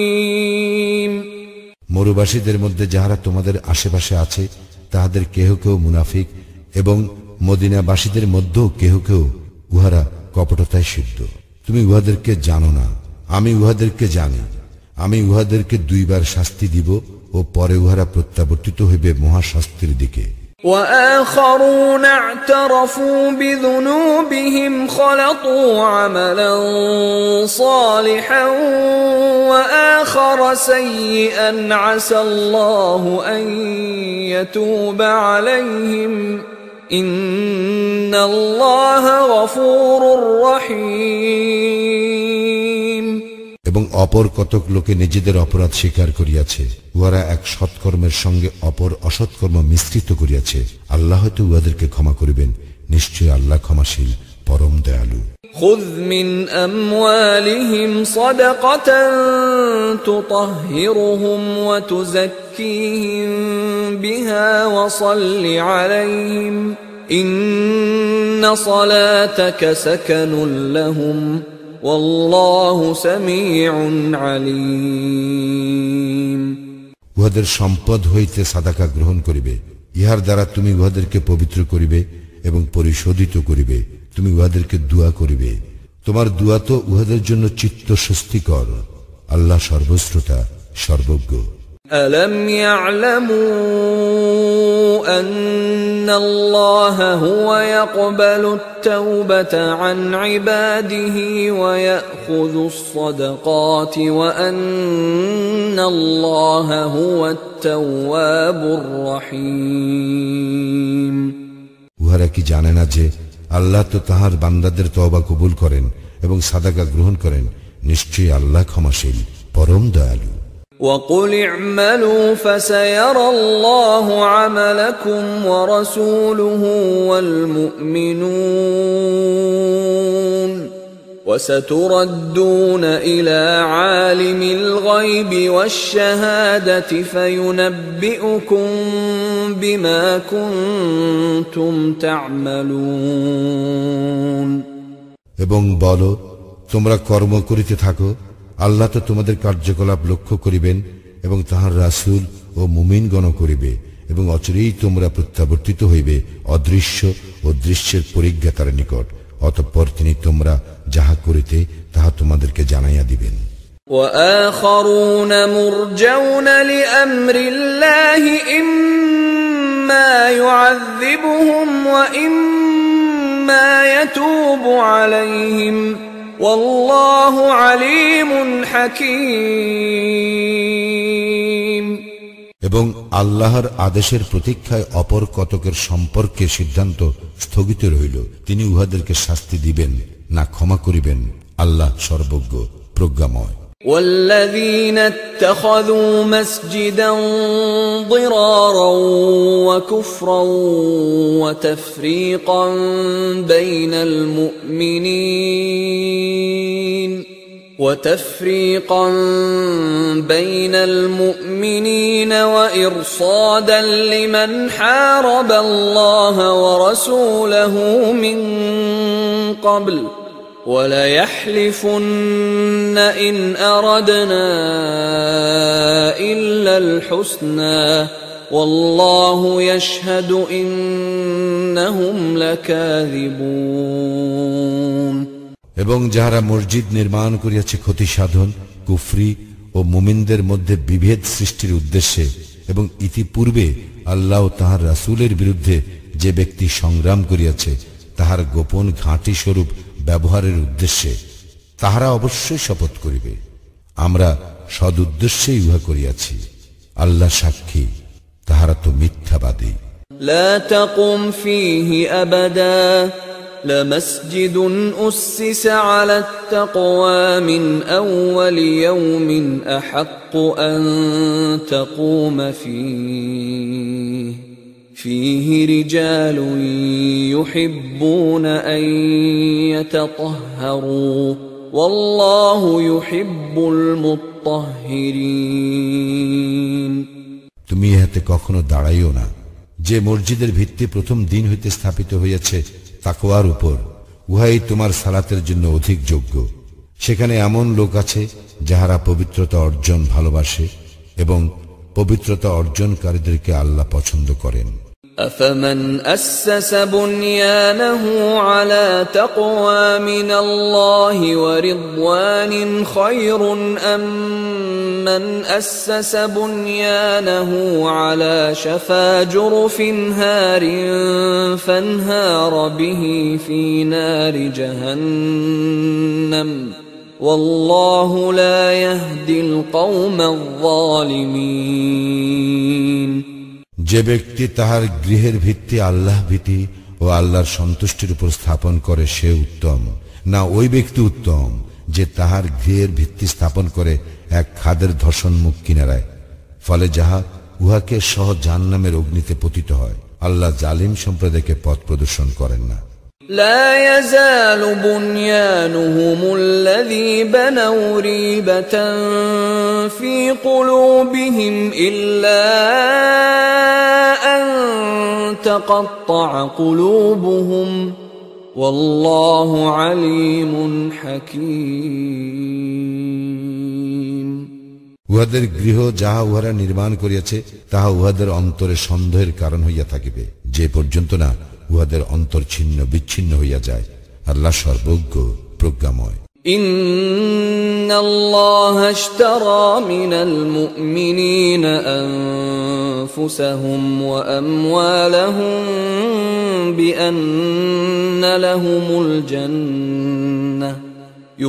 Speaker 2: মরুবাসীদের মধ্যে যাহারা তোমাদের আশেপাশে আছে তাহাদের কেহ কেউ মুনাফিক, এবং মদিনাবাসীদের মধ্যেও কেহ কেউ উহারা কপটতায় সিদ্ধ। তুমি উহাদেরকে জানো না, আমি উহাদেরকে জানি। আমি উহাদেরকে দুইবার শাস্তি দিব ও পরে উহারা প্রত্যাবর্তিত হইবে মহাশাস্তির দিকে।
Speaker 1: وآخرون اعترفوا بذنوبهم خلطوا عملا صالحا وآخر سيئا عسى الله أن يتوب عليهم إن الله غفور رحيم
Speaker 2: এবং অপর কতক লোকে নিজেদের অপরাধ স্বীকার করিয়াছে, উহারা এক সৎকর্মের সঙ্গে অপর অসৎকর্ম মিশ্রিত করিয়াছে। আল্লাহ হয়তো উহাদেরকে ক্ষমা করিবেন। নিশ্চয় আল্লাহ ক্ষমাশীল পরম দয়ালু।
Speaker 1: خذ من أموالهم صدقة تطهرهم وتزكيهم بها وصل عليهم إن صلاتك سكن لهم والله سميع عليم
Speaker 2: উহাদের সম্পদ হইতে সাদাকা গ্রহণ করিবে, ইহার দ্বারা তুমি উহাদেরকে পবিত্র করিবে এবং পরিশোধিত করিবে। তুমি উহাদেরকে দুয়া করিবে, তোমার দুয়া তো উহাদের জন্য চিত্ত স্বস্তিকর। আল্লাহ সর্বশ্রোতা সর্বজ্ঞ।
Speaker 1: ألم يعلموا أن الله هو يقبل التوبة عن عباده ويأخذ الصدقات وأن الله هو التواب الرحيم
Speaker 2: উহারা কি জানে না যে আল্লাহ তো তাহার বান্দাদের তওবা কবুল করেন এবং সাদাকা গ্রহণ করেন। নিশ্চয়ই আল্লাহ ক্ষমাশীল পরম দয়ালু।
Speaker 1: وقل اعملوا فسيرى الله عملكم ورسوله والمؤمنون وستردون إلى عالم الغيب والشهادة فينبئكم بما كنتم تعملون
Speaker 2: এবং বলো, তোমরা কর্ম করিতে থাকো, আল্লাহ তো তোমাদের কার্যকলাপ লক্ষ্য করিবেন এবং তাহার রাসূল ও মুমিনগণ করিবে, এবং অচিরেই তোমরা প্রত্যাবর্তিত হইবে অদৃশ্য ও দৃশ্যের পরিজ্ঞাতার নিকট। অতঃপর তিনি তোমরা যাহা করিতে তাহা তোমাদেরকে জানাইয়া দিবেন।
Speaker 1: وآخرون مرجون لأمر الله إما يعذبهم وإما يتوب عليهم والله عليم حكيم।
Speaker 2: এবং আল্লাহর আদেশের প্রতীক্ষায় অপর কতকের সম্পর্কে সিদ্ধান্ত স্থগিত রহিল। তিনি উহাদেরকে শাস্তি দিবেন না ক্ষমা করিবেন, আল্লাহ সর্বজ্ঞ প্রজ্ঞাময়।
Speaker 1: والذين اتخذوا مسجدا ضرارا وكفرا وتفريقا بين المؤمنين وإرصادا لمن حارب الله ورسوله من قبل وليحلفن إن أردنا إلا الحسنى والله يشهد إنهم لكاذبون।
Speaker 2: এবং যাহারা মসজিদ নির্মাণ করিয়াছে ক্ষতি সাধন, কুফরি ও মুমিনদের মধ্যে বিভেদ সৃষ্টির উদ্দেশ্যে, এবং ইতিপূর্বে আল্লাহ ও তাহার রাসূলের বিরুদ্ধে যে ব্যক্তি সংগ্রাম করিয়াছে তাহার গোপন ঘাঁটি স্বরূপ ব্যবহারের উদ্দেশ্যে, তাহারা অবশ্যই শপথ করিবে আমরা সদ উদ্দেশ্যেই উহা করিয়াছি। আল্লাহ সাক্ষী, তাহারা তো মিথ্যাবাদী।
Speaker 1: لا تقم فيه أبدا لمسجد أسس على التقوى من أول يوم أحق أن تقوم فيه رجال يحبون أن يتطهروا والله يحب المطهرين।
Speaker 2: তুমি ইহাতে কখনো দাঁড়াইও না, যে মসজিদের ভিত্তি প্রথম দিন হইতে স্থাপিত হইয়াছে তাকওয়ার উপর, উহাই তোমার সালাতের জন্য অধিক যোগ্য। সেখানে এমন লোক আছে যাহারা পবিত্রতা অর্জন ভালোবাসে এবং পবিত্রতা অর্জনকারীদেরকে আল্লাহ পছন্দ করেন।
Speaker 1: أفمن أسس بنيانه على تقوى من الله ورضوان خير أم من أسس بنيانه على شفا جرف هار فانهار به في نار جهنم والله لا يهدي القوم الظالمين।
Speaker 2: যে ব্যক্তি তাহার গৃহের ভিত্তি আল্লাহ ভীতি ও আল্লাহর সন্তুষ্টির উপর স্থাপন করে সে উত্তম, না ওই ব্যক্তি উত্তম যে তাহার গৃহের ভিত্তি স্থাপন করে এক খাদের ধর্ষণমুখ কিনারায়, ফলে যাহা উহাকে সহ জাহান্নামের অগ্নিতে পতিত হয়। আল্লাহ জালিম সম্প্রদায়কে পথ প্রদর্শন করেন না।
Speaker 1: لا يزال بنيانهم الذي بنوا ريبة في قلوبهم إلا أن تقطع قلوبهم والله عليم حكيم।
Speaker 2: উহাদের গৃহ যাহা উহারা নির্মাণ করিয়াছে তাহা উহাদের অন্তরে সন্দেহের কারণ হইয়া থাকিবে, যে পর্যন্ত না উহাদের অন্তর ছিন্ন বিচ্ছিন্ন হইয়া যায়। আল্লাহ সর্বজ্ঞ প্রজ্ঞাময়।
Speaker 1: ইন্নাল্লাহা ইশতারা মিনাল মুমিনিনা আনফুসাহুম ওয়া আমওয়ালাহুম বিআন্না লাহুমুল জান্নাহ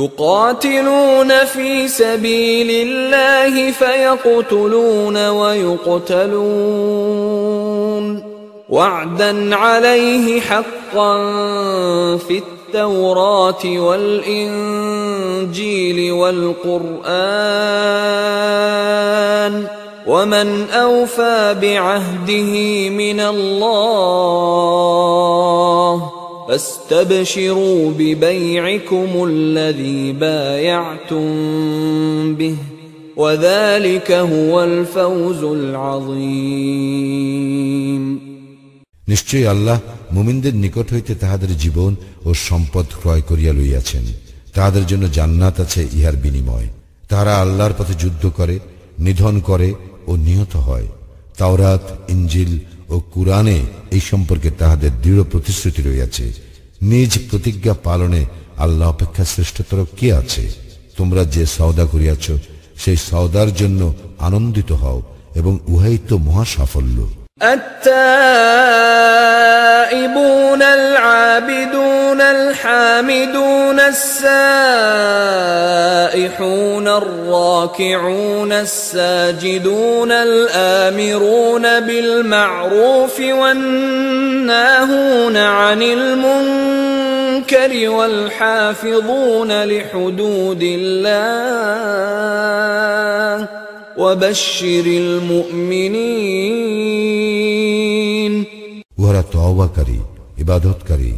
Speaker 1: يقاتلون في سبيل الله فيقتلون ويقتلون وعدا عليه حقا في التوراة والإنجيل والقرآن ومن أوفى بعهده من الله فاستبشروا ببيعكم الذي بايعتم به وذلك هو الفوز العظيم।
Speaker 2: নিশ্চয়ই আল্লাহ মুমিনদের নিকট হইতে তাহাদের জীবন ও সম্পদ ক্রয় করিয়া লইয়াছেন, তাদের জন্য জান্নাত আছে ইহার বিনিময়। তারা আল্লাহর পথে যুদ্ধ করে, নিধন করে ও নিহত হয়। তাওরাত, ইনজিল ও কুরআনে এই সম্পর্কে তাহাদের দৃঢ় প্রতিশ্রুতি রয়েছে। নিজ প্রতিজ্ঞা পালনে আল্লাহ অপেক্ষা শ্রেষ্ঠতর কে আছে? তোমরা যে সওদা করিয়াছ সেই সওদার জন্য আনন্দিত হও এবং উহাই তো মহা সাফল্য।
Speaker 1: التائبون العابدون الحامدون السائحون الراكعون الساجدون الآمرون بالمعروف والناهون عن المنكر والحافظون لحدود الله وبشر المؤمنين।
Speaker 2: উহারা তওবাকারী, ইবাদতকারী,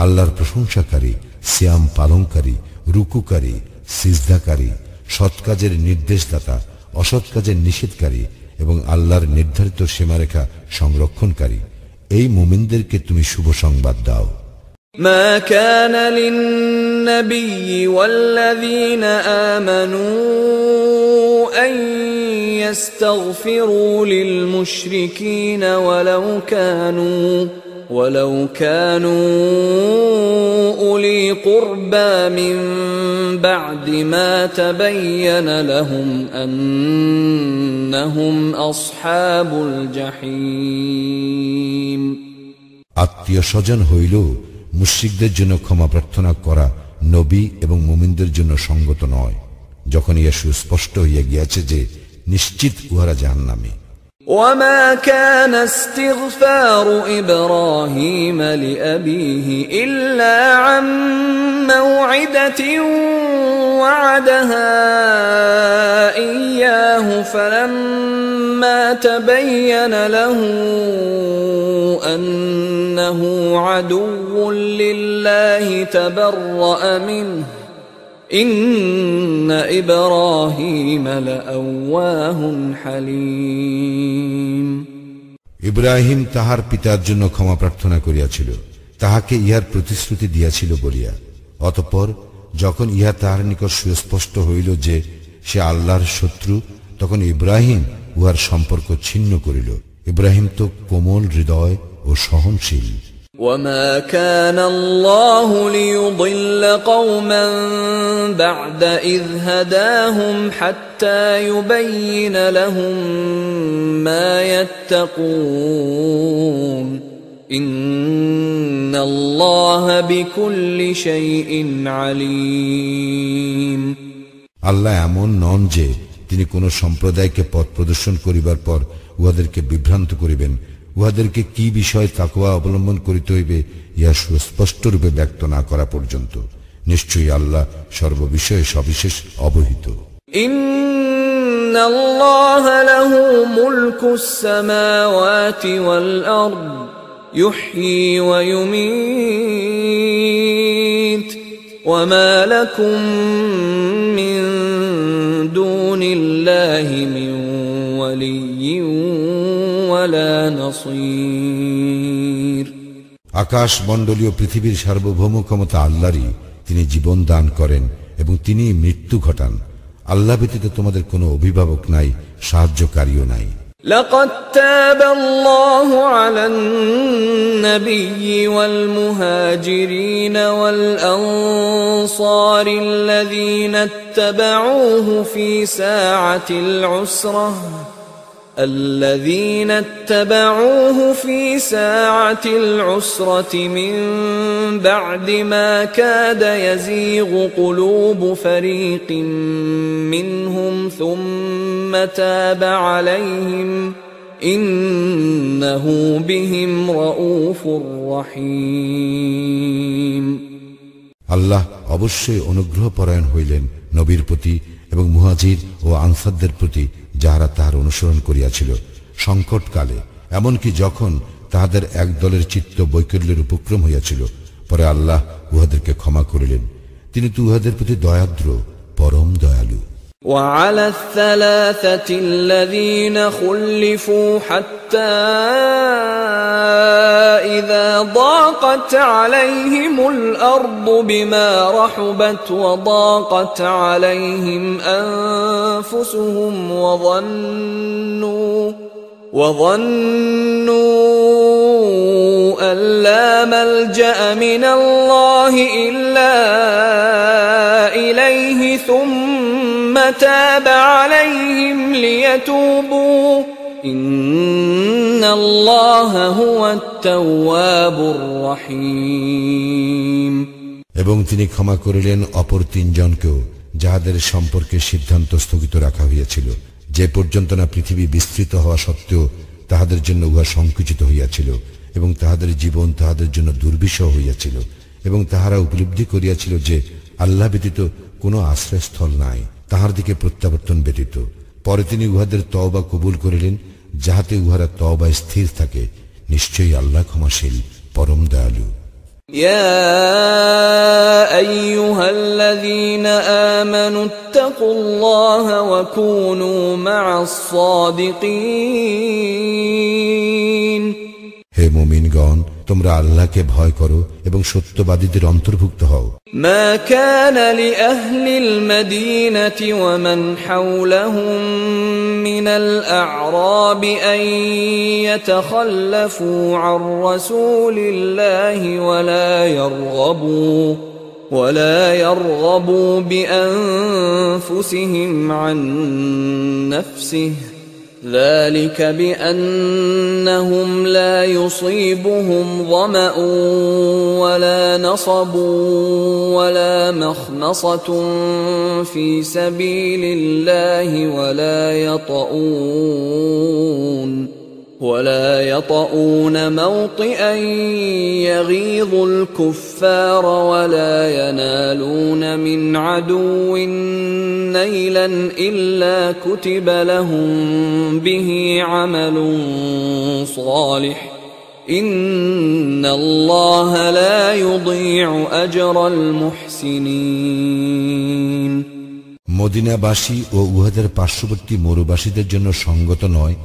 Speaker 2: আল্লাহর প্রশংসাকারী, সিয়াম পালনকারী, রুকুকারী, সিজদাকারী, সৎ কাজের নির্দেশদাতা, অসৎ কাজের নিষেধকারী এবং আল্লাহর নির্ধারিত সীমারেখা সংরক্ষণকারী। এই মুমিনদেরকে তুমি শুভ সংবাদ দাও।
Speaker 1: ما كان للنبي والذين آمنوا أن يستغفروا للمشركين ولو كانوا أولي قربى من بعد ما تبين لهم أنهم أصحاب الجحيم।
Speaker 2: আত্মীয় স্বজন হইল মুশরিকদের জন্য ক্ষমা প্রার্থনা করা নবী এবং মুমিনদের জন্য সঙ্গত নয়, যখন ইহা সুস্পষ্ট হইয়া গিয়াছে যে নিশ্চিত উহারা জাহান্নামী।
Speaker 1: وما كان استغفار إبراهيم لأبيه إلا عن موعدة وعدها إياه فلما تبين له أنه عدو لله تبرأ منه إن إبراهيم لأواه حليم।
Speaker 2: ইব্রাহিম তাহার পিতার জন্য ক্ষমা প্রার্থনা করিয়াছিল, তাহাকে ইহার প্রতিশ্রুতি দিয়াছিল বলিয়া। অতঃপর যখন ইহা তাহার নিকট সুস্পষ্ট হইল যে সে আল্লাহর শত্রু, তখন ইব্রাহিম উহার সম্পর্ক ছিন্ন করিল। ইব্রাহিম তো কোমল হৃদয় ও সহনশীল।
Speaker 1: وما كان الله ليضل قوما بعد إذ هداهم حتى يبين لهم ما يتقون إن الله بكل شيء عليم।
Speaker 2: আল্লাহ এমন নন যে তিনি কোন সম্প্রদায়কে পথ প্রদর্শন করিবার পর উহাদেরকে বিভ্রান্ত করিবেন। উহাদেরকে কি বিষয় তাকওয়া অবলম্বন করিতে হইবে ইহা সুস্পষ্ট রূপে ব্যক্ত না করা পর্যন্ত। নিশ্চয়ই আল্লাহ সর্ববিষয়ে সবিশেষ অবহিত।
Speaker 1: ইন্নাল্লাহা লাহু মুলকুস সামাওয়াতি ওয়াল আরদ ইউহয়ী ওয়া ইউমীত ওয়া মা লাকুম মিন দুনিল্লাহি মিন ওয়ালিয়্যিন ওয়ালা নাসীর।
Speaker 2: আকাশ মণ্ডলীয় পৃথিবীর সার্বভৌম ক্ষমতা আল্লাহরই। তিনি জীবন দান করেন এবং তিনি মৃত্যু ঘটান। আল্লাহ ব্যতীত তোমাদের কোনো অভিভাবক নাই, সাহায্যকারীও নাই।
Speaker 1: لقد تاب الله على النبي والمهاجرين والأنصار الذين اتبعوه في ساعة العسرة من بعد ما كاد يزيغ قلوب فريق منهم ثم تاب عليهم إنه بهم رؤوف رحيم।
Speaker 2: আল্লাহ অবশ্যই অনুগ্রহ পরায়ণ হইলেন নবীর প্রতি এবং মুহাজির ও আনসারদের প্রতি, যাহারা তাহার অনুসরণ করিয়াছিল সংকটকালে, এমনকি যখন তাহাদের এক দলের চিত্ত বৈকল্যের উপক্রম হইয়াছিল। পরে আল্লাহ উহাদেরকে ক্ষমা করিলেন। তিনি তো উহাদের প্রতি দয়াদ্র, পরম দয়ালু।
Speaker 1: وعلى الثلاثة الذين خلفوا حتى إذا ضاقت عليهم الأرض بما رحبت وضاقت عليهم أنفسهم وظنوا أن لا ملجأ من الله إلا إليه ثم تاب عليهم ليتوبوا إن الله هو التواب الرحيم
Speaker 2: এবং তিনি ক্ষমা করিলেন অপর তিনজনকেও যাহাদের সম্পর্কে সিদ্ধান্ত স্থগিত রাখা হইয়াছিল, যে পর্যন্ত না পৃথিবী বিস্তৃত হওয়া সত্ত্বেও তাহাদের জন্য উহা সংকুচিত হইয়াছিল এবং তাহাদের জীবন তাহাদের জন্য দুর্বিষহ হইয়াছিল এবং তাহারা উপলব্ধি করিয়াছিল যে আল্লাহ ব্যতীত কোনো আশ্রয়স্থল নাই তাহার দিকে প্রত্যাবর্তন ব্যতীত। পরে তিনি উহাদের তওবা কবুল করিলেন যাহাতে উহারা তওবায় স্থির থাকে। নিশ্চয়ই আল্লাহ ক্ষমাশীল, পরম দয়ালু।
Speaker 1: يا أيها الذين آمنوا اتقوا الله وكونوا مع الصادقين
Speaker 2: হে মুমিনগণ, তোমরা আল্লাহকে ভয় করো এবং সত্যবাদীদের অন্তর্ভুক্ত হও।
Speaker 1: ما كان لأهل المدينة ومن حولهم من الأعراب أن يتخلفوا عن رسول الله ولا يرغبوا بأنفسهم عن نفسه ذلك بأنهم لا يصيبهم ظمأ ولا نصب ولا مخمصة في سبيل الله ولا يطؤون موطئا يغيظ الكفار ولا ينالون من عدو نيلا إلا كتب لهم به عمل صالح إن الله لا يضيع أجر المحسنين
Speaker 2: মদিনাবাসী ও উহাদের পার্শ্ববর্তী মরুবাসীদের জন্য সঙ্গত নয়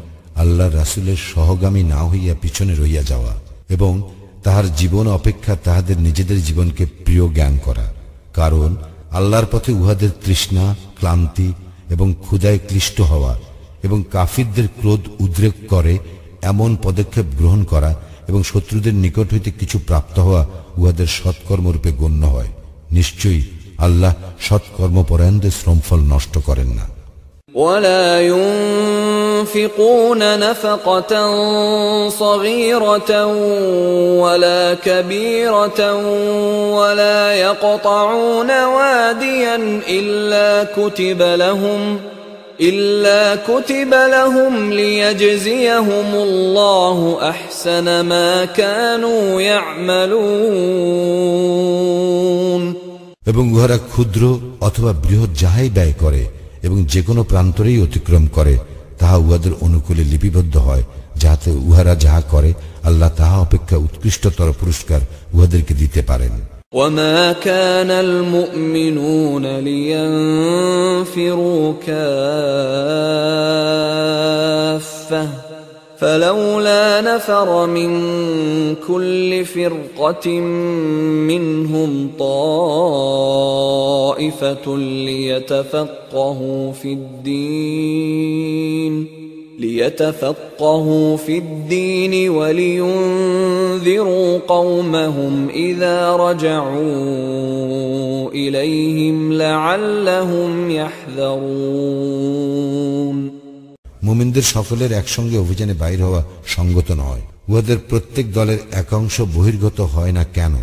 Speaker 2: আল্লাহ রাসূলের সহগামী না হইয়া পিছনে রইয়া যাওয়া এবং তাহার জীবন অপেক্ষা তাহাদের নিজেদের জীবনকে প্রিয় জ্ঞান করা, কারণ আল্লাহর পথে উহাদের তৃষ্ণা, ক্লান্তি এবং ক্ষুধায় ক্লিষ্ট হওয়া এবং কাফিরদের ক্রোধ উদ্রেক করে এমন পদক্ষেপ গ্রহণ করা এবং শত্রুদের নিকট হইতে কিছু প্রাপ্ত হওয়া উহাদের সৎকর্মরূপে গণ্য হয়। নিশ্চয়ই আল্লাহ সৎকর্মপরায়ণদের শ্রমফল নষ্ট করেন না।
Speaker 1: ولا ينفقون نفقة صغيرة ولا كبيرة ولا يقطعون واديا إلا كتب لهم ليجزيهم الله أحسن ما كانوا يعملون
Speaker 2: এবং উহারা ক্ষুদ্র অথবা বৃহৎ যাহাই ব্যয় করে এবং যে কোনো প্রান্তরেই অতিক্রম করে তাহা উহাদের অনুকূলে লিপিবদ্ধ হয়, যাহাতে উহারা যাহা করে আল্লাহ তাহা অপেক্ষা উৎকৃষ্টতর পুরস্কার উহাদেরকে দিতে পারেন।
Speaker 1: وما كان المؤمنون لينفروا كافة فلولا نفر من كل فرقة منهم طائفة ليتفقهوا في الدين ولينذروا قومهم إذا رجعوا إليهم لعلهم يحذرون
Speaker 2: মুমিনদের সকলের একসঙ্গে অভিযানে বাইর হওয়া সঙ্গত নয়। উহাদের প্রত্যেক দলের একাংশ বহির্গত হয় না কেন,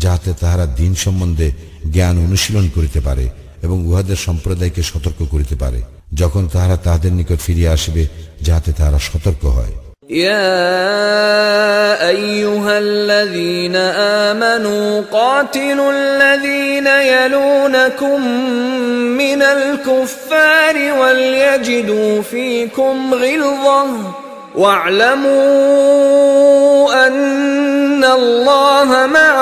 Speaker 2: যাহাতে তাহারা দিন সম্বন্ধে জ্ঞান অনুশীলন করিতে পারে এবং উহাদের সম্প্রদায়কে সতর্ক করিতে পারে যখন তাহারা তাহাদের নিকট ফিরিয়া আসিবে, যাহাতে তাহারা সতর্ক হয়।
Speaker 1: يا أيها الذين آمنوا قاتلوا الذين يلونكم من الكفار وليجدوا فيكم غلظة واعلموا أن الله مع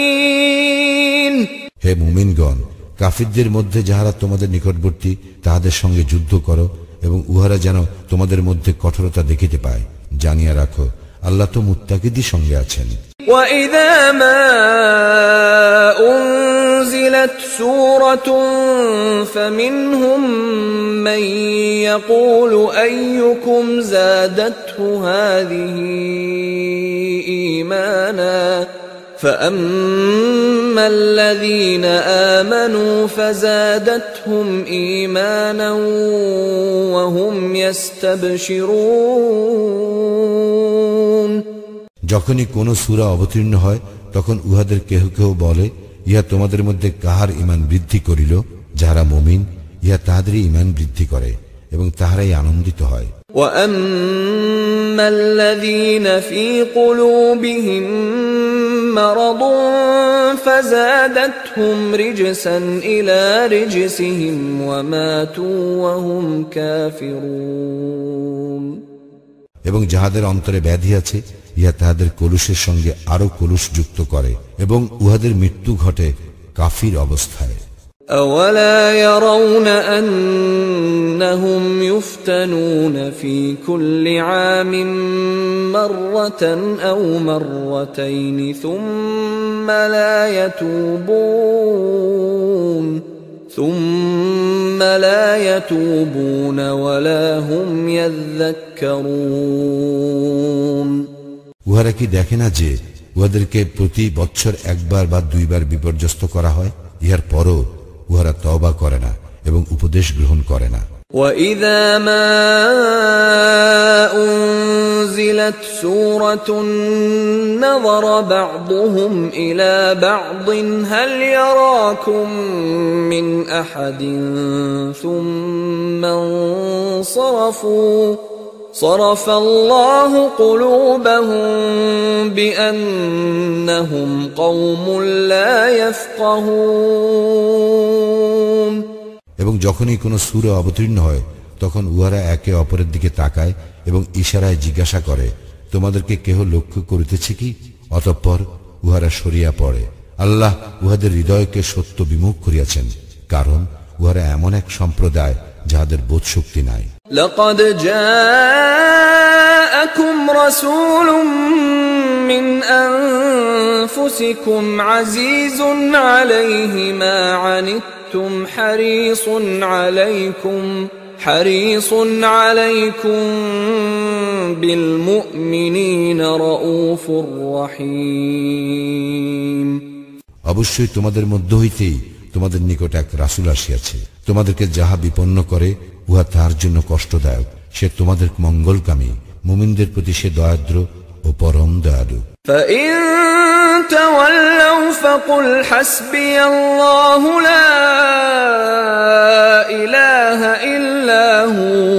Speaker 1: المتقين
Speaker 2: হে মুমিনগণ, কাফিরদের মধ্যে যাহারা তোমাদের নিকটবর্তী তাহাদের সঙ্গে যুদ্ধ করো এবং উহারা যেন তোমাদের মধ্যে কঠোরতা দেখিতে পায়। জানিয়া রাখো, আল্লাহ তো মুত্তাকিদের সঙ্গে আছেন।
Speaker 1: وَإِذَا مَا أُنزِلَتْ سُورَةٌ فَمِنْهُم مَّن يَقُولُ أَيُّكُمْ زَادَتْهُ هَٰذِهِ إِيمَانًا فَأَمَّا الَّذِينَ آمَنُوا فَزَادَتْهُمْ إِيمَانًا وَهُمْ يَسْتَبْشِرُونَ।
Speaker 2: যখনই কোন সূরা অবতীর্ণ হয় তখন উহাদের কেহ কেহ বলে, ইহা তোমাদের মধ্যে কাহার ঈমান বৃদ্ধি করিল? যাহারা মুমিন, ইহা তাহাদেরই ঈমান বৃদ্ধি করে এবং তাহারাই আনন্দিত হয়।
Speaker 1: وَأَمَّا الَّذِينَ فِي قُلُوبِهِم مَّرَضٌ فَزَادَتْهُمْ رِجْسًا إِلَىٰ رِجْسِهِمْ وَمَاتُوا وَهُمْ كَافِرُونَ।
Speaker 2: এবং যাহাদের অন্তরে ব্যাধি আছে, ইহা তাহাদের কলুষের সঙ্গে আরো কলুষ যুক্ত করে এবং উহাদের মৃত্যু ঘটে কাফির অবস্থায়।
Speaker 1: أَوَلَا يَرَوْنَ أَنَّهُمْ يُفْتَنُونَ فِي كُلِّ عَامٍ مَّرَّةً أَوْ مَرَّتَيْنِ ثُمَّ لَا يَتُوبُونَ وَلَا هُمْ يَذَّكَّرُونَ।
Speaker 2: উহারা কি দেখে না যে উহাদেরকে প্রতি বৎসর একবার বা দুইবার বিপর্যস্ত করা হয়? ইহার পরও উহারা তওবা করে না এবং উপদেশ গ্রহণ করে না।
Speaker 1: وَإِذَا مَا أُنزِلَتْ سُورَةٌ نَظَرَ بَعْضُهُمْ إِلَى بَعْضٍ هَلْ يَرَاكُم مِّنْ أَحَدٍ ثُمَّ انصَرَفُوا صَرَفَ اللَّهُ قُلُوبَهُم بِأَنَّهُمْ قَوْمٌ لَّا يَفْقَهُونَ।
Speaker 2: এবং যখনই কোন সূরা অবতীর্ণ হয় তখন উহারা একে অপরের দিকে তাকায় এবং ইশারায় জিজ্ঞাসা করে, তোমাদেরকে কেহ লক্ষ্য করিতেছে কি? অতঃপর উহারা সরিয়া পড়ে। আল্লাহ উহাদের হৃদয়কে সত্য বিমুখ করিয়াছেন, কারণ উহারা এমন এক সম্প্রদায় যাহাদের বোধ শক্তি নাই।
Speaker 1: لقد جاءكم رسول من أنفسكم عزيز عليه ما عنتم حريص عليكم بالمؤمنين رؤوف رحيم।
Speaker 2: অবশ্যই তোমাদের মধ্য হইতেই তোমাদের নিকট এক রাসূল আসিয়াছে, তোমাদেরকে যাহা বিপন্ন করে উহা তাহার জন্য কষ্টদায়ক। সে তোমাদের মঙ্গলকামী, মুমিনদের প্রতি সে দয়াদ্র ও পরম দয়ালু।
Speaker 1: فَإِن تَوَلَّوْا فَقُلْ حَسْبِيَ اللَّهُ لَا إِلَٰهَ إِلَّا هُوَ